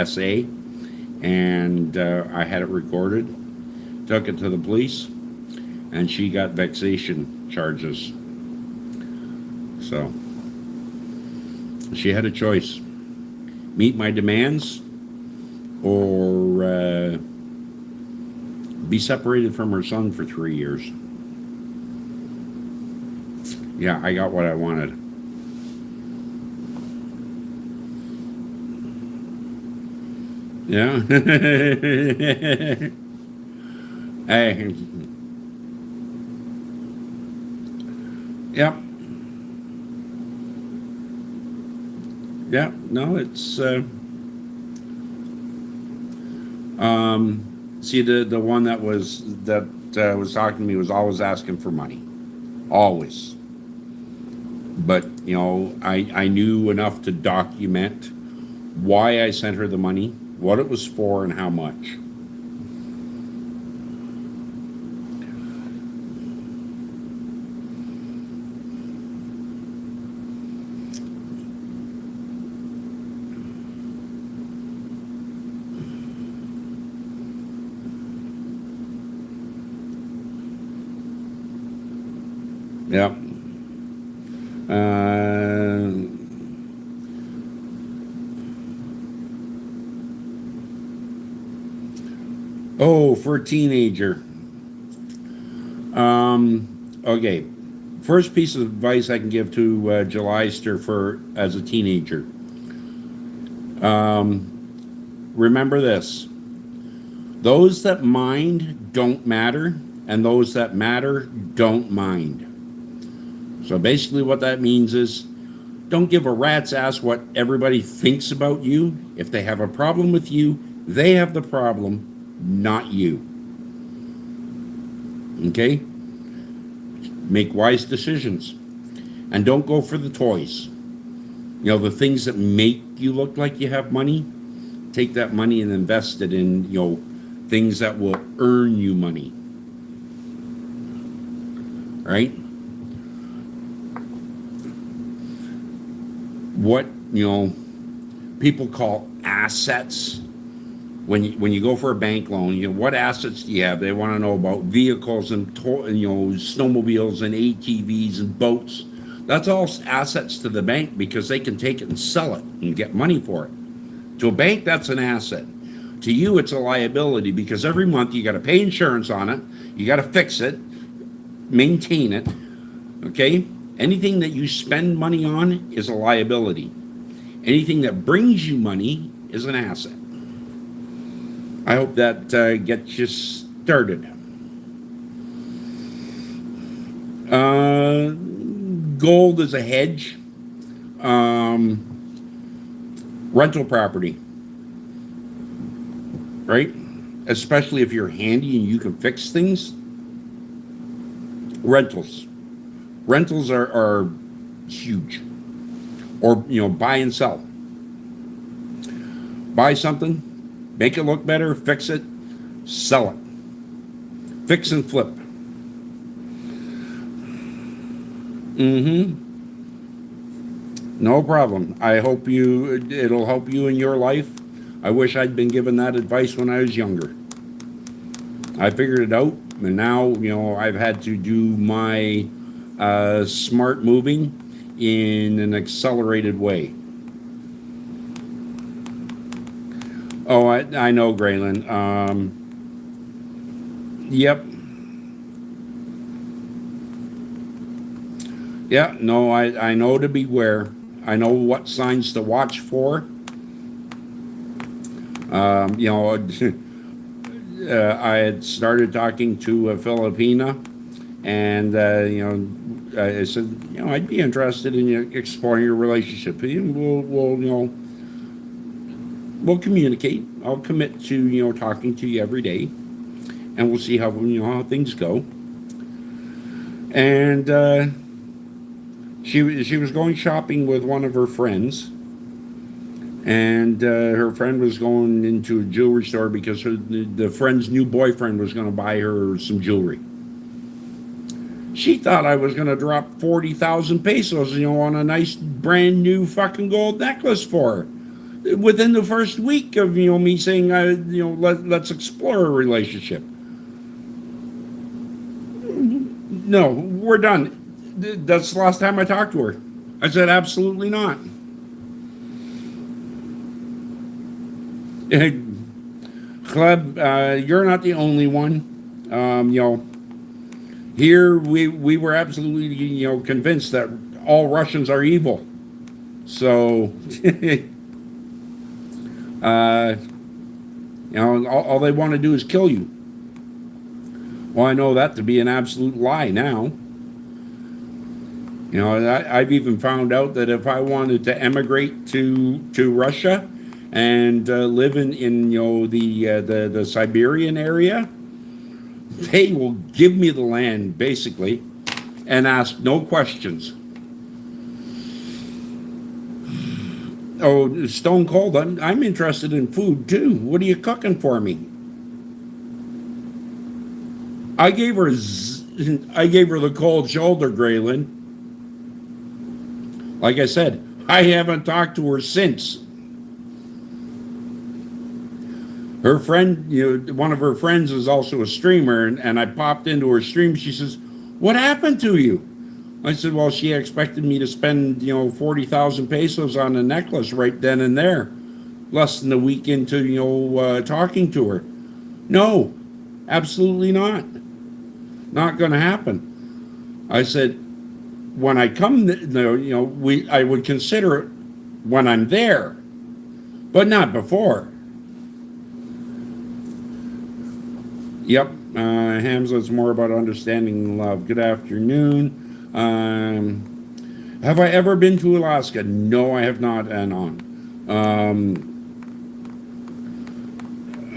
SA, and I had it recorded. Took it to the police, and she got vexation charges. So she had a choice: meet my demands, or be separated from her son for 3 years. Yeah, I got what I wanted. Yeah. Hey. Yep. Yeah. No, it's. See, the one that was talking to me was always asking for money, always. But I knew enough to document why I sent her the money, what it was for, and how much. Yep. Uh, oh, for a teenager. Okay. First piece of advice I can give to Julyster for as a teenager. Remember this: those that mind don't matter, and those that matter don't mind. So basically, what that means is don't give a rat's ass what everybody thinks about you. If they have a problem with you, they have the problem, not you. Okay? Make wise decisions. And don't go for the toys. The things that make you look like you have money, take that money and invest it in, things that will earn you money. Right? What, people call assets. When you go for a bank loan, what assets do you have? They want to know about vehicles and snowmobiles and ATVs and boats. That's all assets to the bank because they can take it and sell it and get money for it. To a bank, that's an asset. To you, it's a liability because every month you got to pay insurance on it. You got to fix it, maintain it. Okay? Anything that you spend money on is a liability. Anything that brings you money is an asset. I hope that gets you started. Gold is a hedge. Rental property, right? Especially if you're handy and you can fix things. Rentals are huge. Or buy and sell. Buy something, make it look better, fix it, sell it. Fix and flip. No problem. It'll help you in your life. I wish I'd been given that advice when I was younger. I figured it out, and now, I've had to do my smart moving in an accelerated way. Oh, I know, Graylin. Yep. Yeah, no, I know to beware. I know what signs to watch for. You know, I had started talking to a Filipina, and you know, I said, you know, I'd be interested in exploring your relationship. And we'll, you know, we'll communicate. I'll commit to, you know, talking to you every day, and we'll see how, you know, how things go. And she was going shopping with one of her friends, and her friend was going into a jewelry store because the friend's new boyfriend was going to buy her some jewelry. She thought I was going to drop 40,000 pesos, you know, on a nice brand new fucking gold necklace for her. Within the first week of, you know, me saying, you know, let's explore a relationship. No, we're done. That's the last time I talked to her. I said, absolutely not. Gleb, you're not the only one. You know, here we were absolutely, you know, convinced that all Russians are evil. So, you know, all they want to do is kill you. Well, I know that to be an absolute lie now. You know, I've even found out that if I wanted to emigrate to Russia and live in you know the Siberian area, they will give me the land basically and ask no questions. Oh, Stone Cold, I'm interested in food too. What are you cooking for me? I gave her the cold shoulder, Graylin. Like I said, I haven't talked to her since. Her friend, you know, one of her friends is also a streamer, and I popped into her stream. She says, "What happened to you?" I said, "Well, she expected me to spend, you know, 40,000 pesos on a necklace right then and there, less than a week into, you know, talking to her. No, absolutely not. Not going to happen." I said, when I come, you know, I would consider it when I'm there, but not before. Yep, Hamza's more about understanding love. Good afternoon. Have I ever been to Alaska? No, I have not, Anon.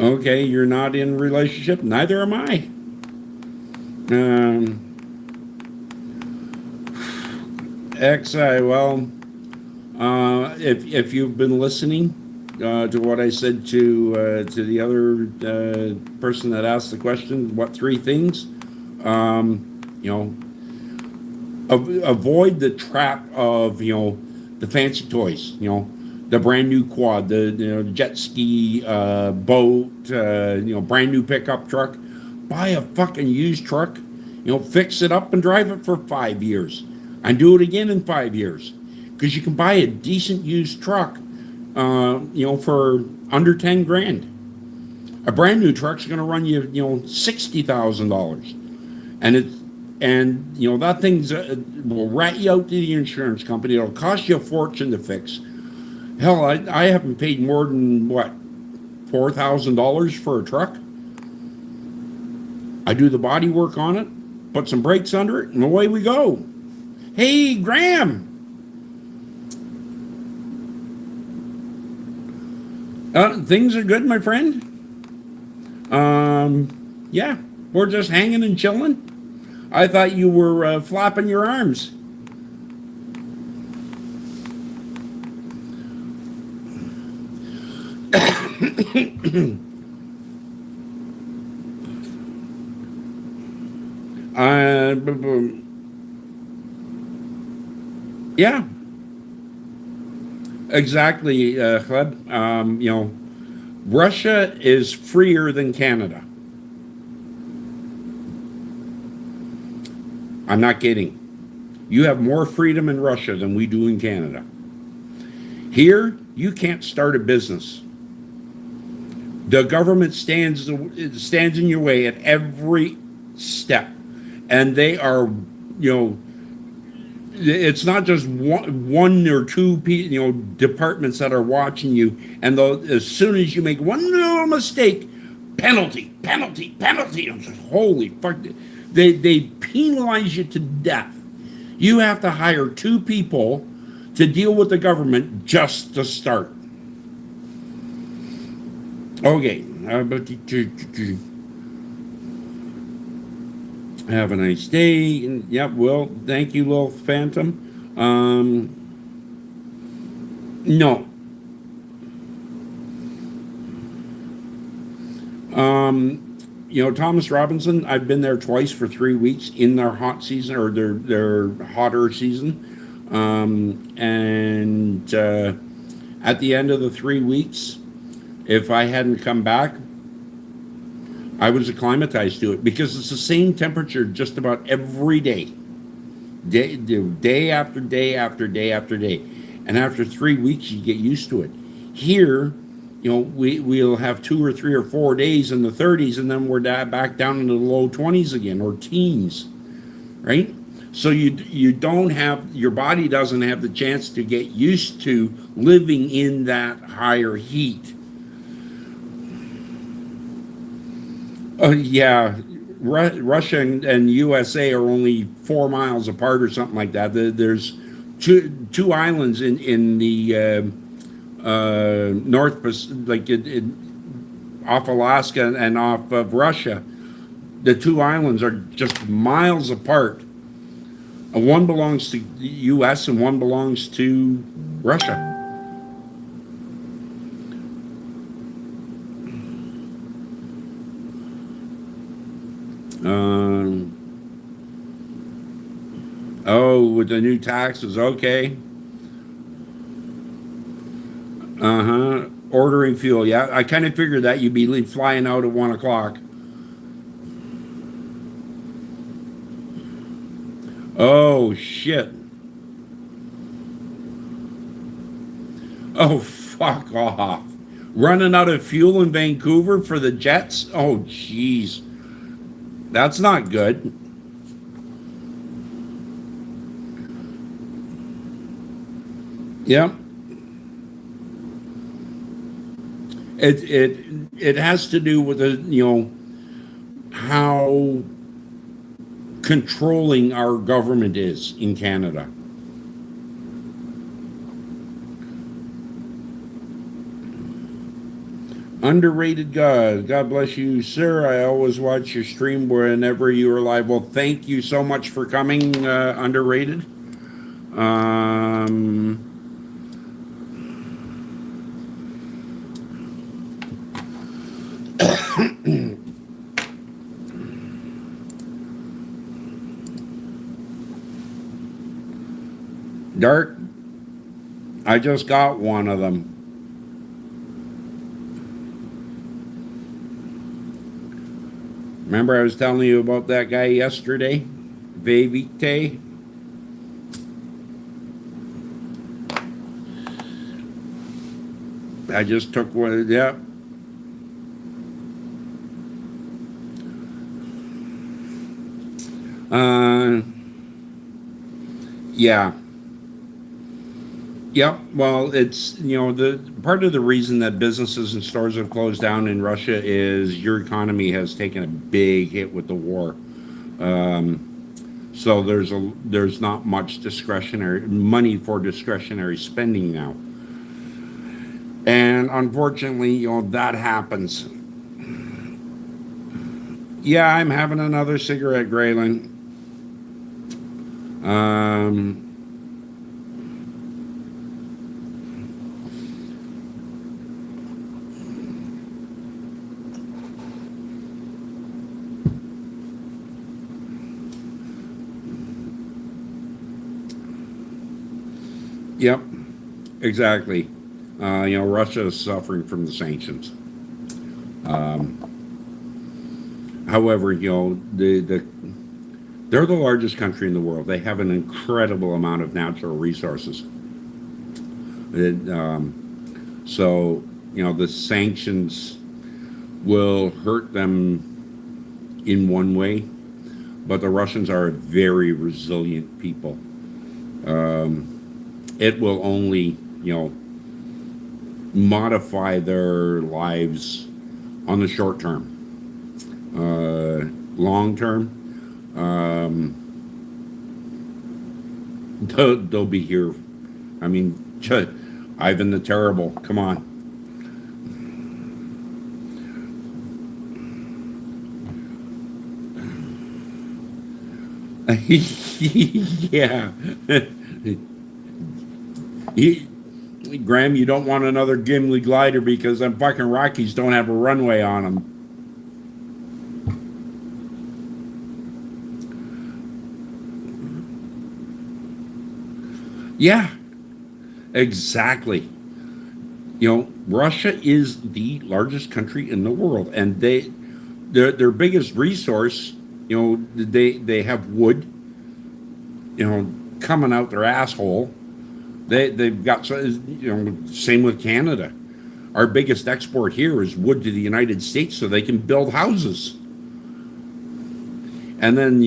Okay, you're not in a relationship. Neither am I. XI, well, if you've been listening to what I said to the other person that asked the question, what three things? You know, avoid the trap of, you know, the fancy toys. You know, the brand new quad, the, you know, jet ski, boat, you know, brand new pickup truck. Buy a fucking used truck. You know, fix it up and drive it for 5 years. And do it again in 5 years, because you can buy a decent used truck, you know, for under 10 grand. A brand new truck's going to run you, you know, $60,000, and you know that thing's will rat you out to the insurance company. It'll cost you a fortune to fix. Hell, I haven't paid more than what, $4,000 for a truck. I do the body work on it, put some brakes under it, and away we go. Hey, Graham. Things are good, my friend. Yeah, we're just hanging and chilling. I thought you were flapping your arms. Yeah, exactly, Gleb. You know, Russia is freer than Canada. I'm not kidding. You have more freedom in Russia than we do in Canada. Here, you can't start a business. The government stands in your way at every step, and they are, you know, it's not just one or two departments that are watching you, and as soon as you make one little mistake, penalty, penalty, penalty. I'm just, holy fuck! They penalize you to death. You have to hire two people to deal with the government just to start. Okay. Have a nice day. And yep, well, thank you, little phantom. No. Thomas Robinson, I've been there twice for 3 weeks in their hot season, or their hotter season. And at the end of the 3 weeks, if I hadn't come back, I was acclimatized to it, because it's the same temperature just about every day. Day after day after day after day. And after 3 weeks, you get used to it. Here, we'll have 2 or 3 or 4 days in the 30s, and then we're back down into the low 20s again, or teens, right? So you don't have, your body doesn't have the chance to get used to living in that higher heat. Yeah, Russia and USA are only 4 miles apart or something like that. There's two islands in the North Pacific, like off Alaska and off of Russia. The two islands are just miles apart. One belongs to the U.S. and one belongs to Russia. With the new taxes, okay. Ordering fuel, yeah. I kind of figured that you'd be flying out at 1 o'clock. Oh, shit. Oh, fuck off. Running out of fuel in Vancouver for the jets? Oh, jeez. That's not good. Yep. It has to do with how controlling our government is in Canada. Underrated God. God bless you, sir. I always watch your stream whenever you are live. Well, thank you so much for coming, Underrated. Dark, I just got one of them. Remember I was telling you about that guy yesterday? Vevite? I just took one, yep. Yeah. Yep. Well, it's, the part of the reason that businesses and stores have closed down in Russia is your economy has taken a big hit with the war. So there's not much discretionary money for discretionary spending now. And unfortunately, that happens. Yeah, I'm having another cigarette, Graylin. Yep, exactly. Russia is suffering from the sanctions. However, they're the largest country in the world. They have an incredible amount of natural resources. So, the sanctions will hurt them in one way, but the Russians are a very resilient people. it will only, modify their lives on the short term. Long term, they'll be here. I mean, Ivan the Terrible, come on. Yeah. He, Graham, you don't want another Gimli glider because them fucking Rockies don't have a runway on them. Yeah, exactly. Russia is the largest country in the world, and their biggest resource, they have wood, coming out their asshole. They've got, same with Canada. Our biggest export here is wood to the United States so they can build houses. And then,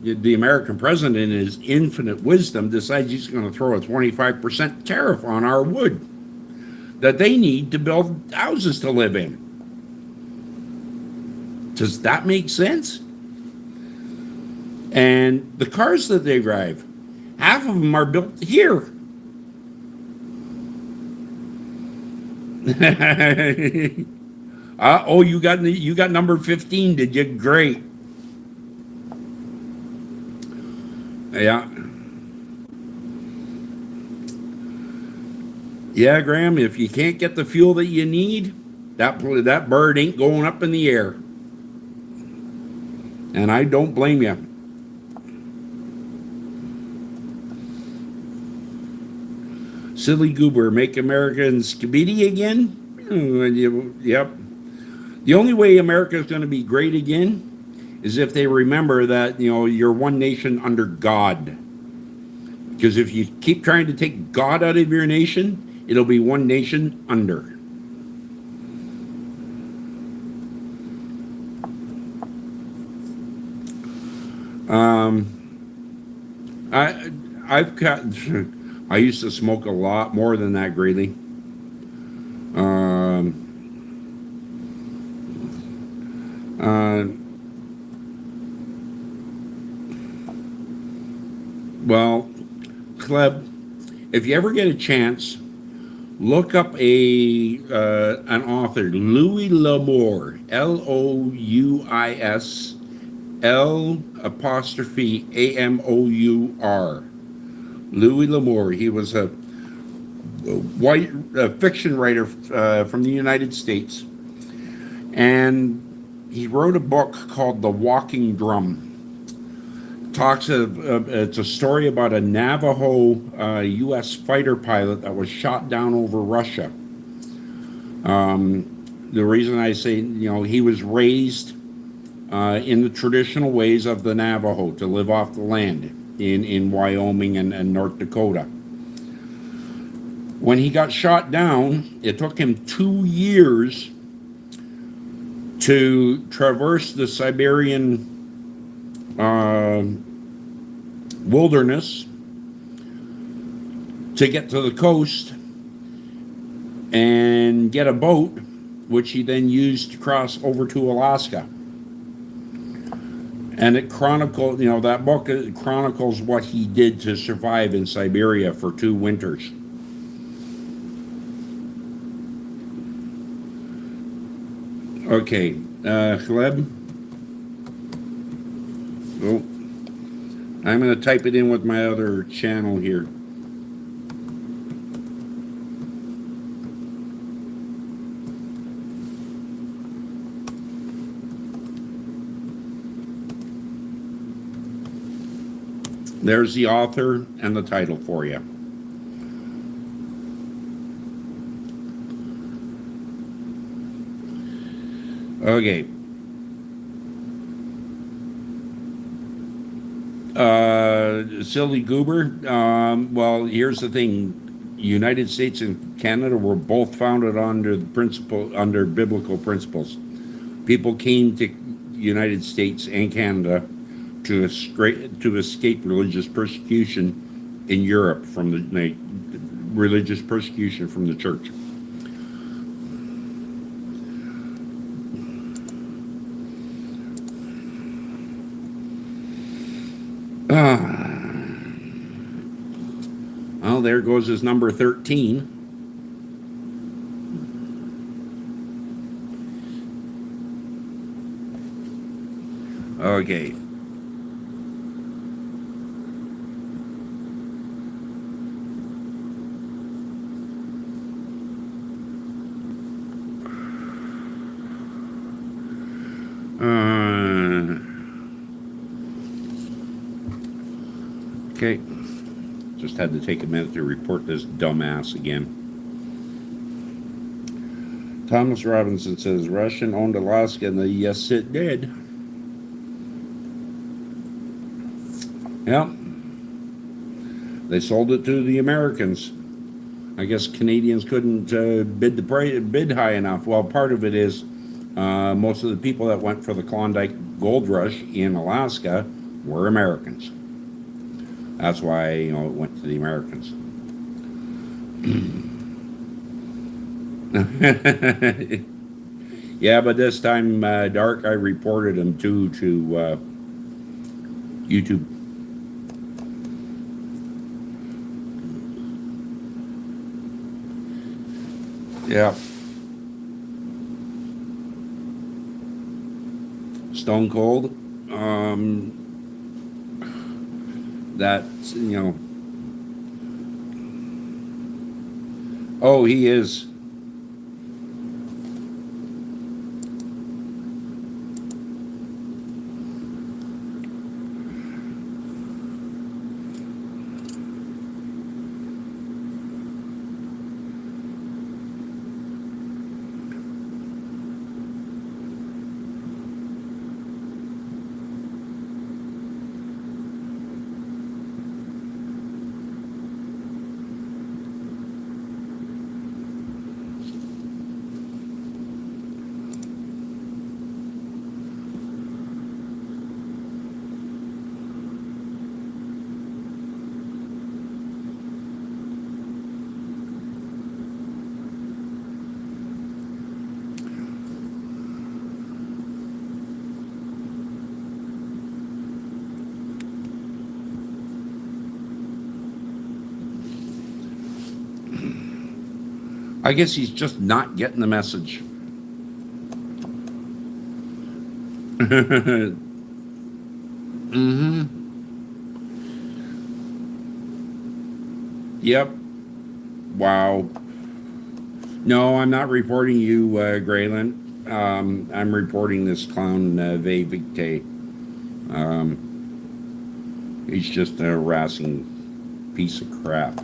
the American president, in his infinite wisdom, decides he's going to throw a 25% tariff on our wood that they need to build houses to live in. Does that make sense? And the cars that they drive, half of them are built here. Oh, you got number 15, did you? Great. Yeah. Yeah, Graham, if you can't get the fuel that you need, that bird ain't going up in the air. And I don't blame you. Silly goober, make Americans skibidi again? Yep. The only way America is going to be great again is if they remember that, you're one nation under God. Because if you keep trying to take God out of your nation, it'll be one nation under. I've got. I used to smoke a lot more than that, Greeley. Well, Cleb, if you ever get a chance, look up an author, Louis L'Amour, Louis L'Amour. Louis L'Amour. He was a white fiction writer from the United States, and he wrote a book called The Walking Drum. It's a story about a Navajo U.S. fighter pilot that was shot down over Russia. The reason I say, he was raised in the traditional ways of the Navajo to live off the land in Wyoming and North Dakota. When he got shot down, it took him 2 years to traverse the Siberian wilderness to get to the coast and get a boat, which he then used to cross over to Alaska. And it chronicles, that book chronicles what he did to survive in Siberia for 2 winters. Okay, Gleb. Oh, I'm going to type it in with my other channel here. There's the author and the title for you. Okay. Silly goober. Well, here's the thing. United States and Canada were both founded under biblical principles. People came to United States and Canada to escape religious persecution in Europe from the religious persecution from the church. Well, there goes his number 13. Okay. Okay. Just had to take a minute to report this dumbass again. Thomas Robinson says Russian owned Alaska, and yes, it did. Yep. They sold it to the Americans. I guess Canadians couldn't bid high enough. Well, part of it is most of the people that went for the Klondike Gold Rush in Alaska were Americans. That's why it went to the Americans. Yeah, but this time, Dark, I reported him to YouTube. Yeah. Stone Cold. That's, oh, he is. I guess he's just not getting the message. Yep. Wow. No, I'm not reporting you, Grayland. I'm reporting this clown, Vivek. He's just a harassing piece of crap.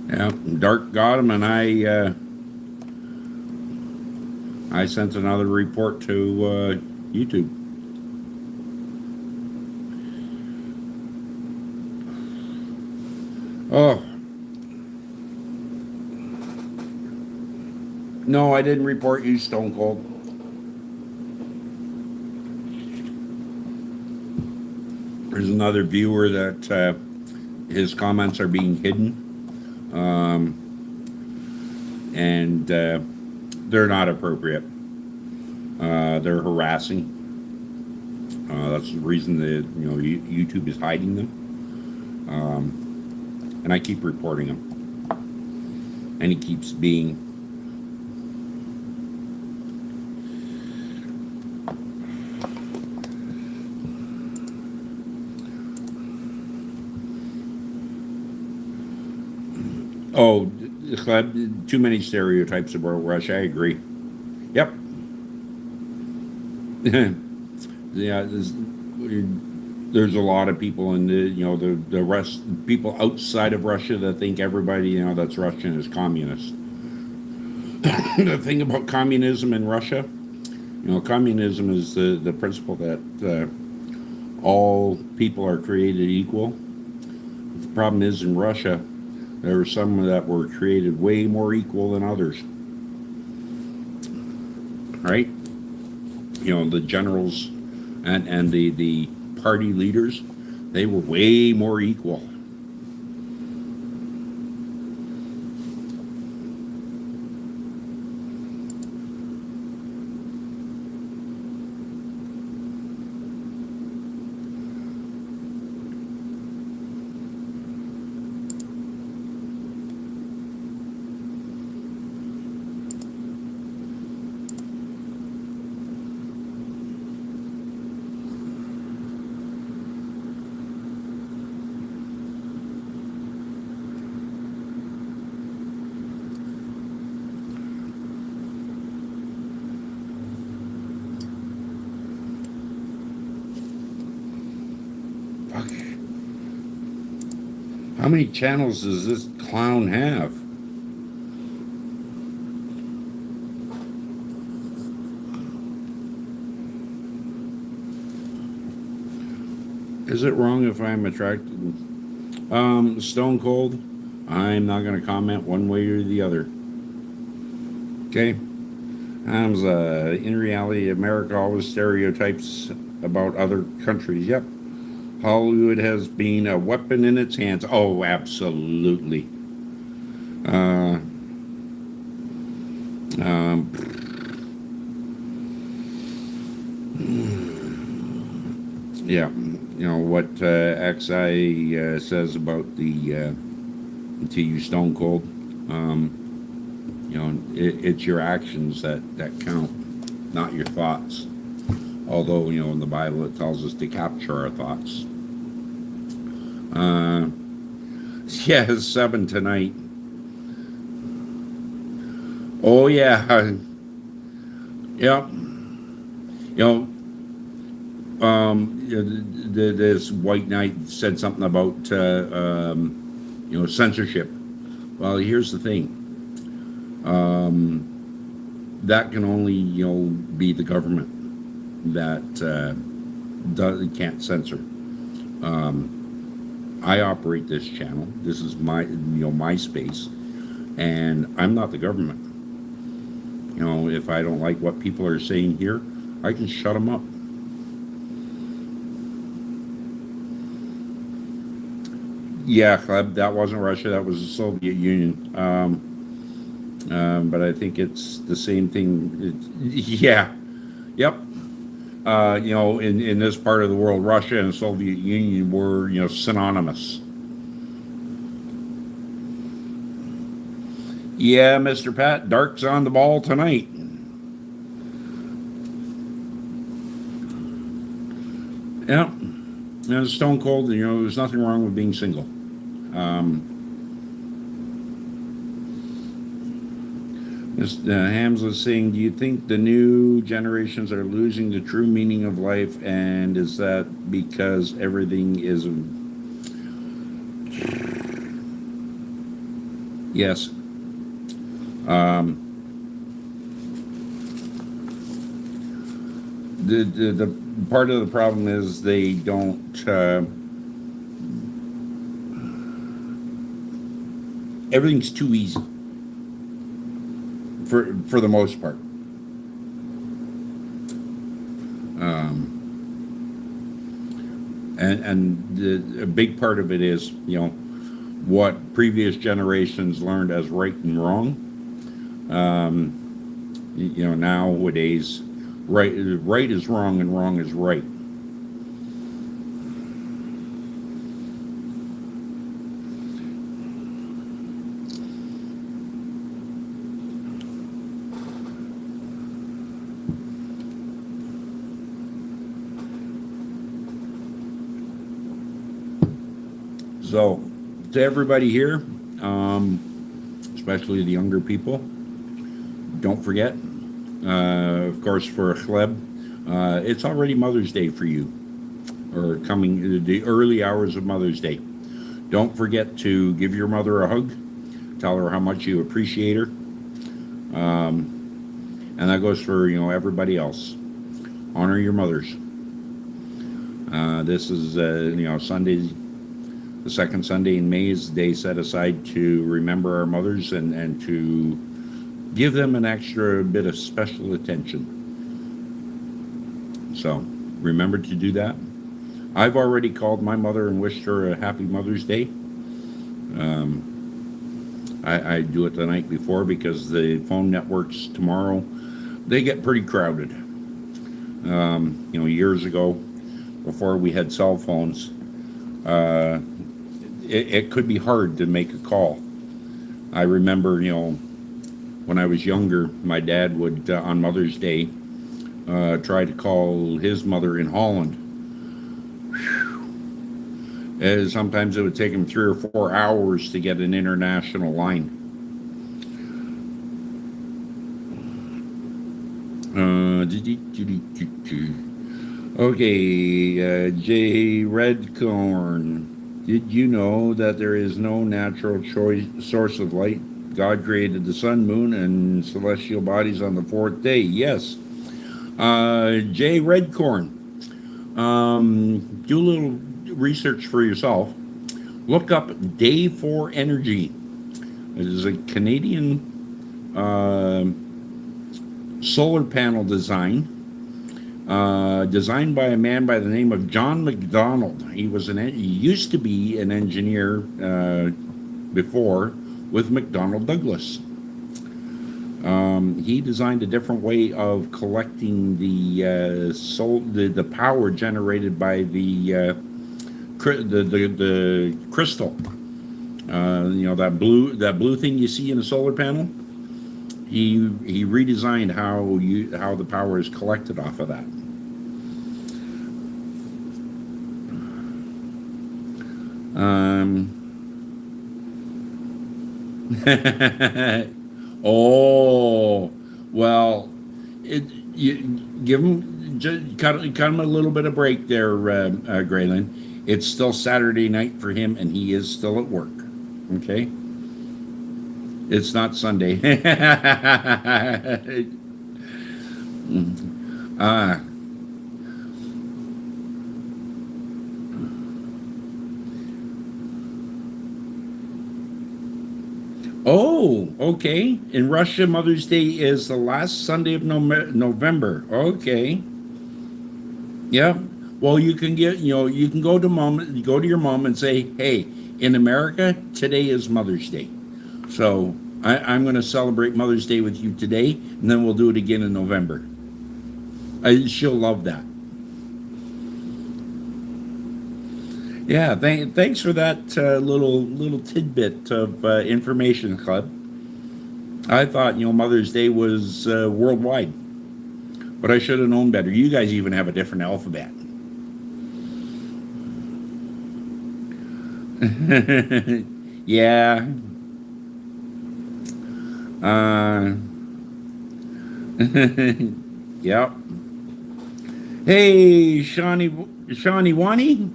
Yeah, Dark got him, and I sent another report to YouTube. Oh. No, I didn't report you, Stone Cold. There's another viewer that his comments are being hidden. And they're not appropriate. They're harassing. That's the reason that YouTube is hiding them. And I keep reporting him, and he keeps being. Oh, too many stereotypes about Russia. I agree. Yep. Yeah, there's a lot of people in the rest people outside of Russia that think everybody that's Russian is communist. The thing about communism in Russia, communism is the principle that all people are created equal. The problem is in Russia, there were some that were created way more equal than others. Right? The generals and the party leaders, they were way more equal. Fuck. How many channels does this clown have? Is it wrong if I'm attracted? Stone Cold, I'm not going to comment one way or the other. Okay? In reality, America always stereotypes about other countries. Yep. Hollywood has been a weapon in its hands. Oh, absolutely. Yeah, what XI says about the to you Stone Cold. It's your actions that count, not your thoughts. Although in the Bible it tells us to capture our thoughts. Yeah, it's 7 tonight. Oh yeah, yeah. This white knight said something about censorship. Well, here's the thing. That can only be the government that can't censor. I operate this channel. This is my space, and I'm not the government. If I don't like what people are saying here, I can shut them up. Yeah, that wasn't Russia. That was the Soviet Union. But I think it's the same thing. Yeah. Yep. In this part of the world, Russia and the Soviet Union were, synonymous. Yeah, Mr. Pat, Dark's on the ball tonight. Yeah. Stone Cold, there's nothing wrong with being single. Hamza is saying, do you think the new generations are losing the true meaning of life, and is that because everything is... Yes. The part of the problem is they don't everything's too easy for the most part. And a big part of it is what previous generations learned as right and wrong. Nowadays right is wrong and wrong is right. So, to everybody here, especially the younger people, don't forget, of course, for Chleb, it's already Mother's Day for you. or coming the early hours of Mother's Day. Don't forget to give your mother a hug. Tell her how much you appreciate her. And that goes for everybody else. Honor your mothers. This is Sunday, the second Sunday in May is the day set aside to remember our mothers and to give them an extra bit of special attention. So remember to do that. I've already called my mother and wished her a happy Mother's Day. I do it the night before because the phone networks tomorrow, they get pretty crowded. Years ago, before we had cell phones, it could be hard to make a call. I remember, when I was younger, my dad would, on Mother's Day, try to call his mother in Holland. Sometimes it would take him 3 or 4 hours to get an international line. Okay, J. Redcorn. Did you know that there is no natural source of light? God created the sun, moon, and celestial bodies on the fourth day. Yes. J. Redcorn. Do a little research for yourself. Look up Day 4 Energy. It is a Canadian solar panel design. Designed by a man by the name of John McDonald. He used to be an engineer before with McDonnell Douglas. He designed a different way of collecting the power generated by the crystal. That blue thing you see in a solar panel. He redesigned how the power is collected off of that. Oh, well, you give him cut him a little bit of break there, Graylin. It's still Saturday night for him, and he is still at work. Okay. It's not Sunday. Oh, okay. In Russia, Mother's Day is the last Sunday of November. Okay. Yeah. Well, you can you can go to your mom and say, hey, in America, today is Mother's Day. So I'm going to celebrate Mother's Day with you today, and then we'll do it again in November. She'll love that. Yeah, thanks for that little tidbit of information, Club. I thought Mother's Day was worldwide, but I should have known better. You guys even have a different alphabet. Yeah. Yep. Hey, Shawnee Wani.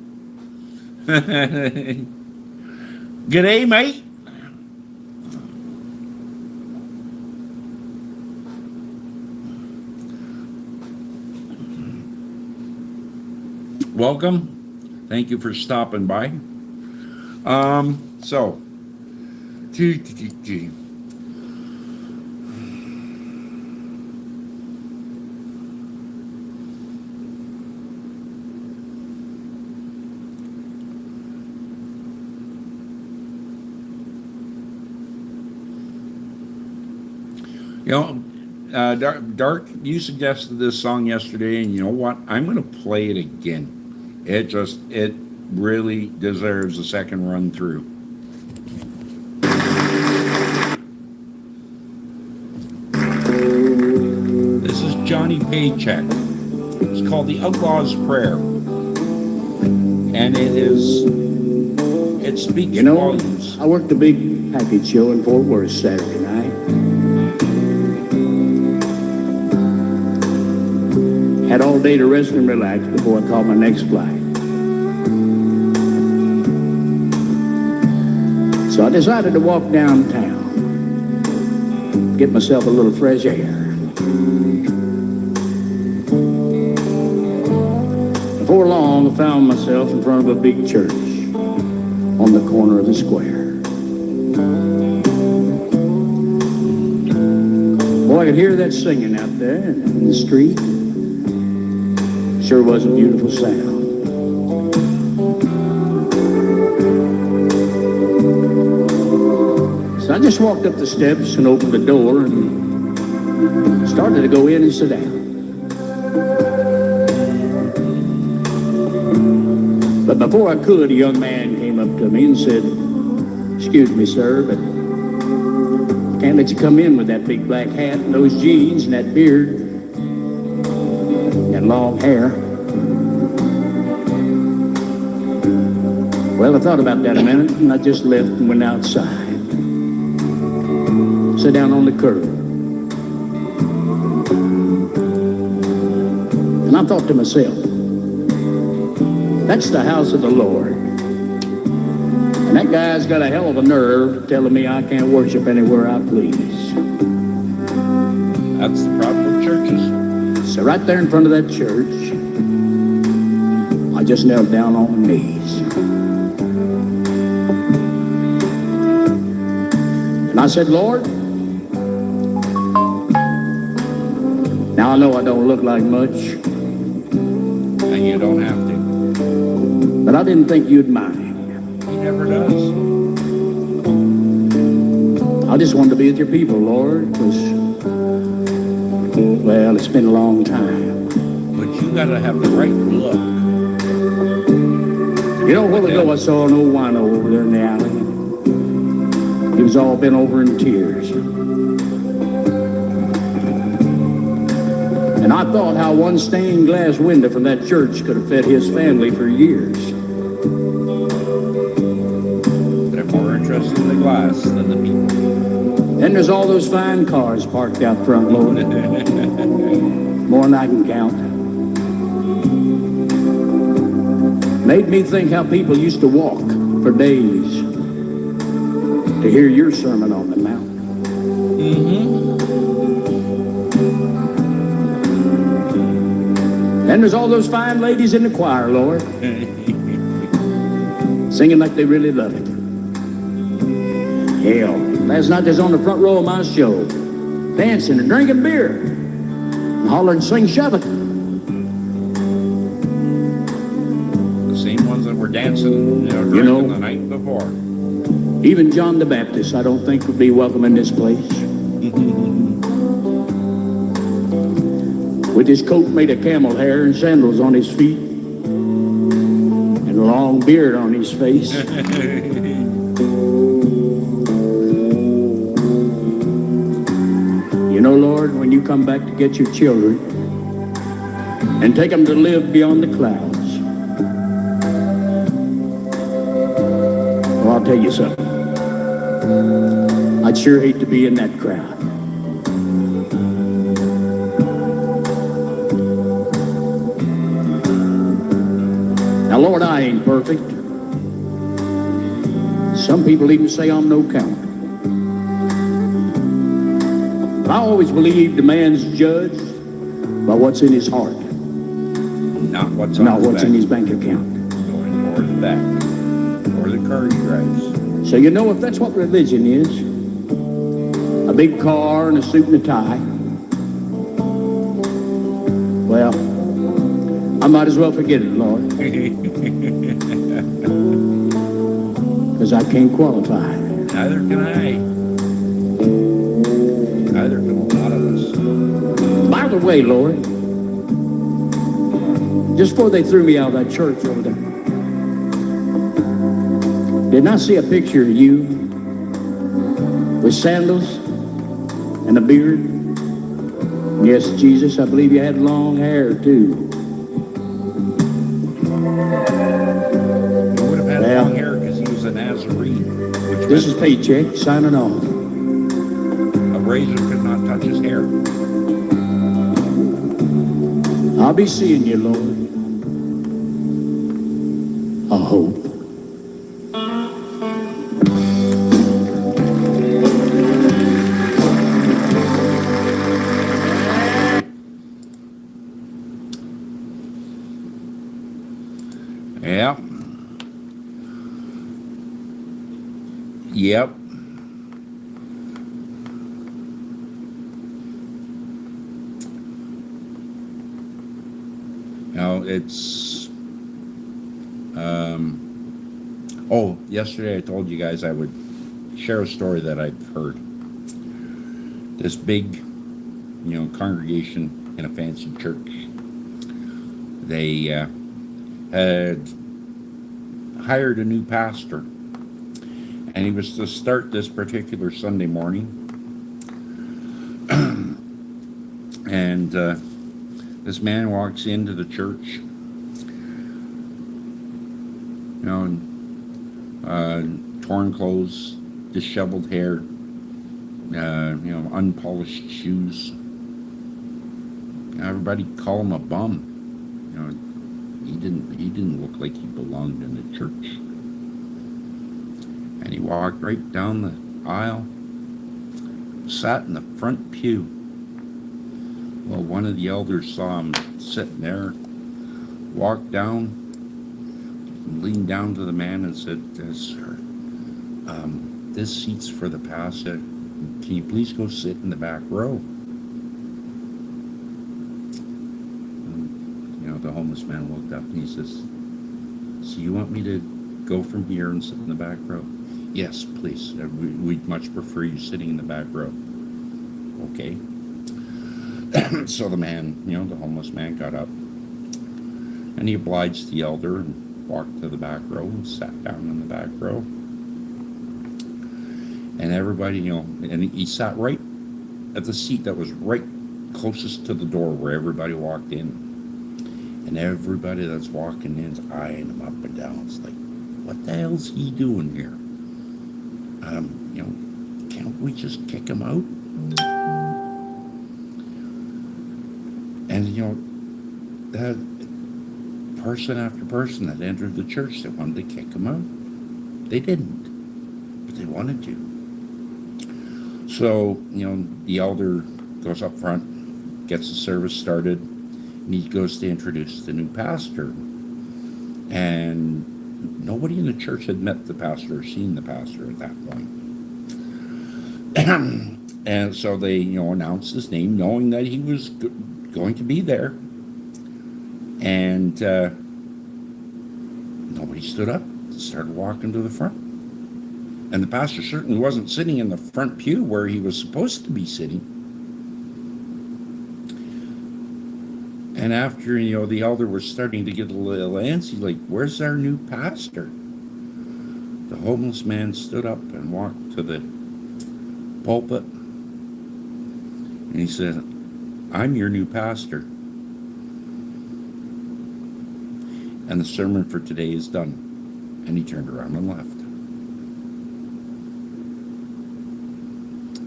G'day, mate. Welcome. Thank you for stopping by. So. Dark, you suggested this song yesterday, and you know what? I'm going to play it again. It really deserves a second run through. This is Johnny Paycheck. It's called The Outlaw's Prayer. And it speaks volumes. I worked a big package show in Fort Worth Saturday night. Had all day to rest and relax before I caught my next flight. So I decided to walk downtown, get myself a little fresh air. Before long, I found myself in front of a big church on the corner of the square. Boy, I could hear that singing out there in the street. Sure was a beautiful sound. So I just walked up the steps and opened the door and started to go in and sit down. But before I could, a young man came up to me and said, "Excuse me, sir, but I can't let you come in with that big black hat and those jeans and that beard and long hair." Well, I thought about that a minute, and I just left and went outside. Sat down on the curb. And I thought to myself, that's the house of the Lord. And that guy's got a hell of a nerve telling me I can't worship anywhere I please. That's the problem with churches. So right there in front of that church, I just knelt down on my knees. And I said, "Lord, now I know I don't look like much, And you don't have to. but I didn't think you'd mind. He never does. I just wanted to be with your people, Lord, because, well, it's been a long time. But you got to have the right look. You know, a while ago I saw an old wino over there in the alley. He was all bent over in tears. And I thought how one stained glass window from that church could have fed his family for years. They're more interested in the glass than the people. Then there's all those fine cars parked out front, Lord. More than I can count. Made me think how people used to walk for days to hear your sermon on the mountain. Then there's all those fine ladies in the choir, Lord, singing like they really love it. Hell, last night they was on the front row of my show, dancing and drinking beer, and hollering, "Sing shove it." The same ones that were dancing, drinking the night before. Even John the Baptist, I don't think would be welcome in this place. With his coat made of camel hair and sandals on his feet, and a long beard on his face. You know, Lord, when you come back to get your children and take them to live beyond the clouds, well, I'll tell you something. I'd sure hate to be in that crowd. Now, Lord, I ain't perfect. Some people even say I'm no count. But I always believed a man's judged by what's in his heart, Not what's on not his what's back. in his bank account. Going or the back. Or the car he drives. So you know, if that's what religion is, a big car and a suit and a tie, well, I might as well forget it, Lord, because I can't qualify. Neither can I. Neither can a lot of us. By the way, Lord, just before they threw me out of that church over there, didn't I see a picture of you with sandals and a beard? Yes, Jesus, I believe you had long hair, too. He would have had Well, long hair because he was a Nazarene. Which This is meant paycheck, signing off. a razor could not touch his hair. I'll be seeing you, Lord. I hope. Yep. Now it's. Oh, yesterday I told you guys I would share a story that I've heard. This big, congregation in a fancy church. They had hired a new pastor, and he was to start this particular Sunday morning. And this man walks into the church, torn clothes, disheveled hair, unpolished shoes. Everybody call him a bum. He didn't look like he belonged in the church. And he walked right down the aisle, sat in the front pew. Well, one of the elders saw him sitting there, walked down, leaned down to the man and said, "Sir, this seat's for the pastor. Can you please go sit in the back row?" And, the homeless man looked up and he says, "So you want me to go from here and sit in the back row?" "Yes, please. We'd much prefer you sitting in the back row." Okay. So the man, the homeless man got up and he obliged the elder and walked to the back row and sat down in the back row. And everybody, and he sat right at the seat that was right closest to the door where everybody walked in. And everybody that's walking in is eyeing him up and down. It's like, what the hell's he doing here? Can't we just kick him out? And, that person after person that entered the church that wanted to kick him out. They didn't, but they wanted to. So, the elder goes up front, gets the service started, and he goes to introduce the new pastor. And nobody in the church had met the pastor or seen the pastor at that point. And so they, announced his name, knowing that he was going to be there. And nobody stood up, started walking to the front. And the pastor certainly wasn't sitting in the front pew where he was supposed to be sitting. And after, the elder was starting to get a little antsy, like, where's our new pastor? The homeless man stood up and walked to the pulpit. And he said, "I'm your new pastor. And the sermon for today is done." And he turned around and left.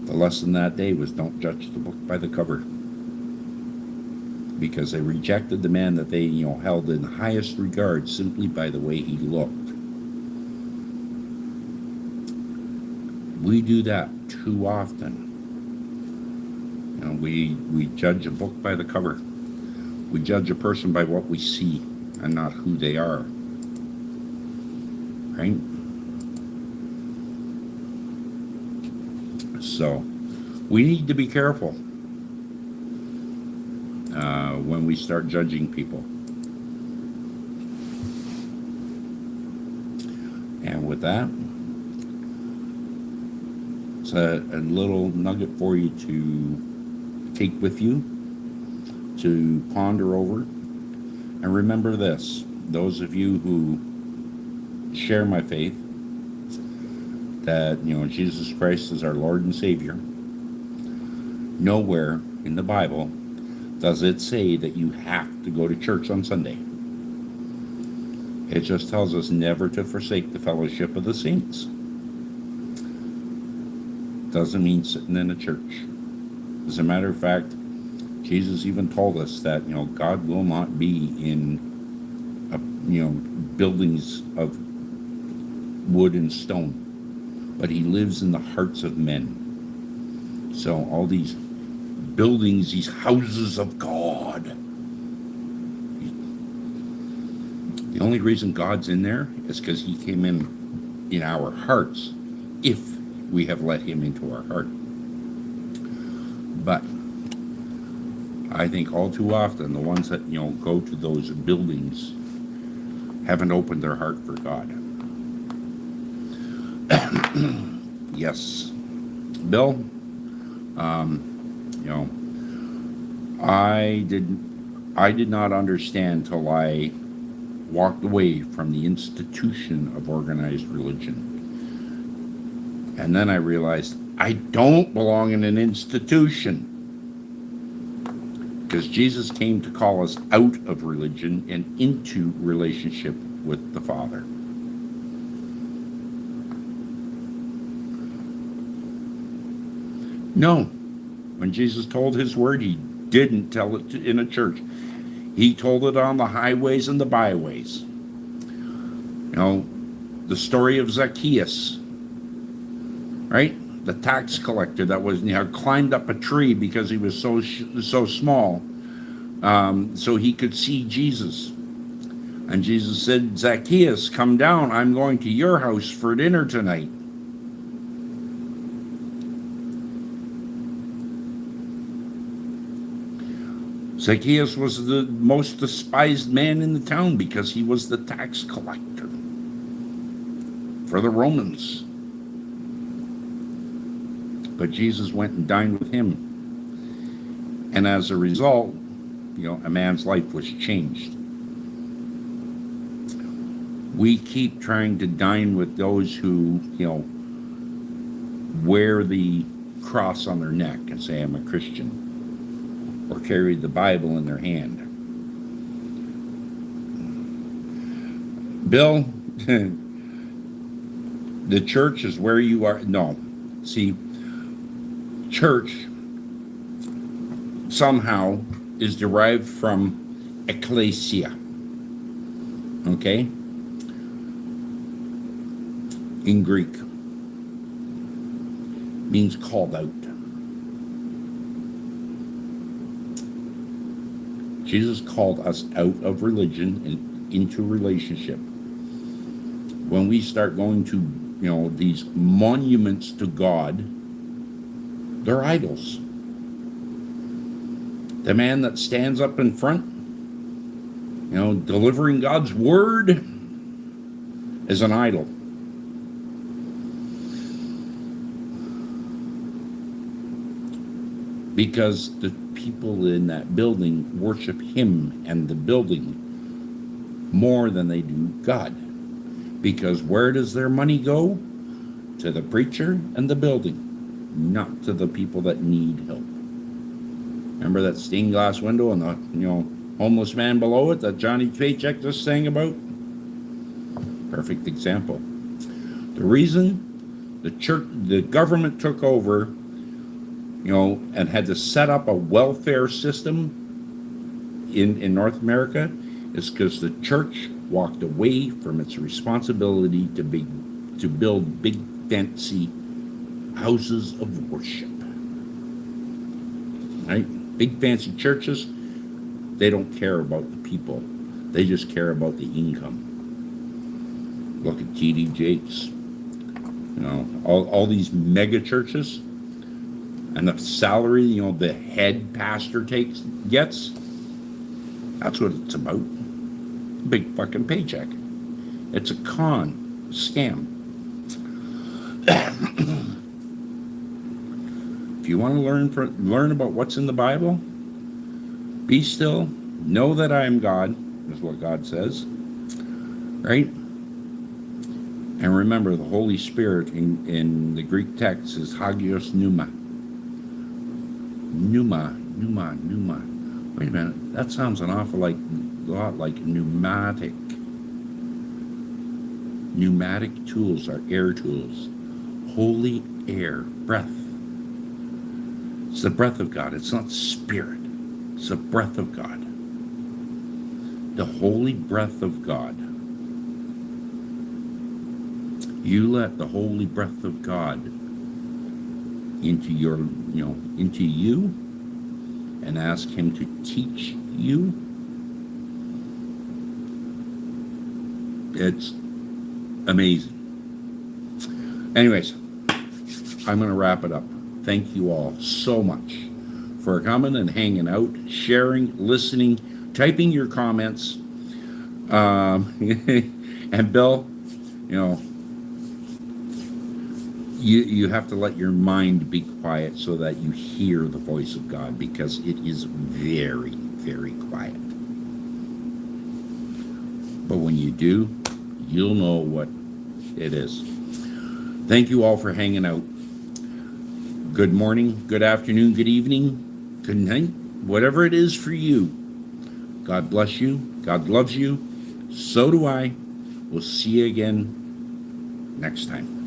The lesson that day was, don't judge the book by the cover. Because they rejected the man that they, held in highest regard simply by the way he looked. We do that too often. We judge a book by the cover. We judge a person by what we see and not who they are. Right? So, we need to be careful when we start judging people. And with that, it's a little nugget for you to take with you, to ponder over. And remember this, those of you who share my faith, that, Jesus Christ is our Lord and Savior, nowhere in the Bible does it say that you have to go to church on Sunday. It just tells us never to forsake the fellowship of the saints. Doesn't mean sitting in a church. As a matter of fact, Jesus even told us that, God will not be in, buildings of wood and stone, but he lives in the hearts of men. So all these buildings, these houses of God, the only reason God's in there is because he came in our hearts if we have let him into our heart. But I think all too often the ones that, go to those buildings haven't opened their heart for God. Yes. Bill, I did not understand till I walked away from the institution of organized religion. And then I realized I don't belong in an institution. Because Jesus came to call us out of religion and into relationship with the Father. No. When Jesus told his word, he didn't tell it in a church. He told it on the highways and the byways. The story of Zacchaeus, right? The tax collector that was climbed up a tree because he was so small, so he could see Jesus. And Jesus said, Zacchaeus, come down. I'm going to your house for dinner tonight. Zacchaeus was the most despised man in the town because he was the tax collector for the Romans. But Jesus went and dined with him. And as a result, a man's life was changed. We keep trying to dine with those who, wear the cross on their neck and say, I'm a Christian, or carry the Bible in their hand. Bill, the church is where you are. No. See, church somehow is derived from ecclesia. Okay? In Greek. Means called out. Jesus called us out of religion and into relationship. When we start going to, these monuments to God, they're idols. The man that stands up in front, delivering God's word, is an idol. Because the people in that building worship him and the building more than they do God. Because where does their money go? To the preacher and the building, not to the people that need help. Remember that stained glass window and the homeless man below it that Johnny Paycheck just sang about? Perfect example. The reason the government took over, and had to set up a welfare system in North America is because the church walked away from its responsibility to build big fancy houses of worship. Right? Big fancy churches, they don't care about the people. They just care about the income. Look at T.D. Jakes. All these mega churches. And the salary, the head pastor gets, that's what it's about. Big fucking paycheck. It's a scam. If you want to learn about what's in the Bible, be still, know that I am God, is what God says. Right? And remember, the Holy Spirit in the Greek text is Hagios Pneuma. Pneuma. Wait a minute, that sounds an awful lot like pneumatic. Pneumatic tools are air tools. Holy air, breath. It's the breath of God. It's not spirit. It's the breath of God. The holy breath of God. You let the holy breath of God into you and ask him to teach you. It's amazing. Anyways, I'm going to wrap it up. Thank you all so much for coming and hanging out, sharing, listening, typing your comments. And Bill, you know, you have to let your mind be quiet so that you hear the voice of God, because it is very, very quiet. But when you do, you'll know what it is. Thank you all for hanging out. Good morning, good afternoon, good evening, good night, whatever it is for you. God bless you. God loves you. So do I. We'll see you again next time.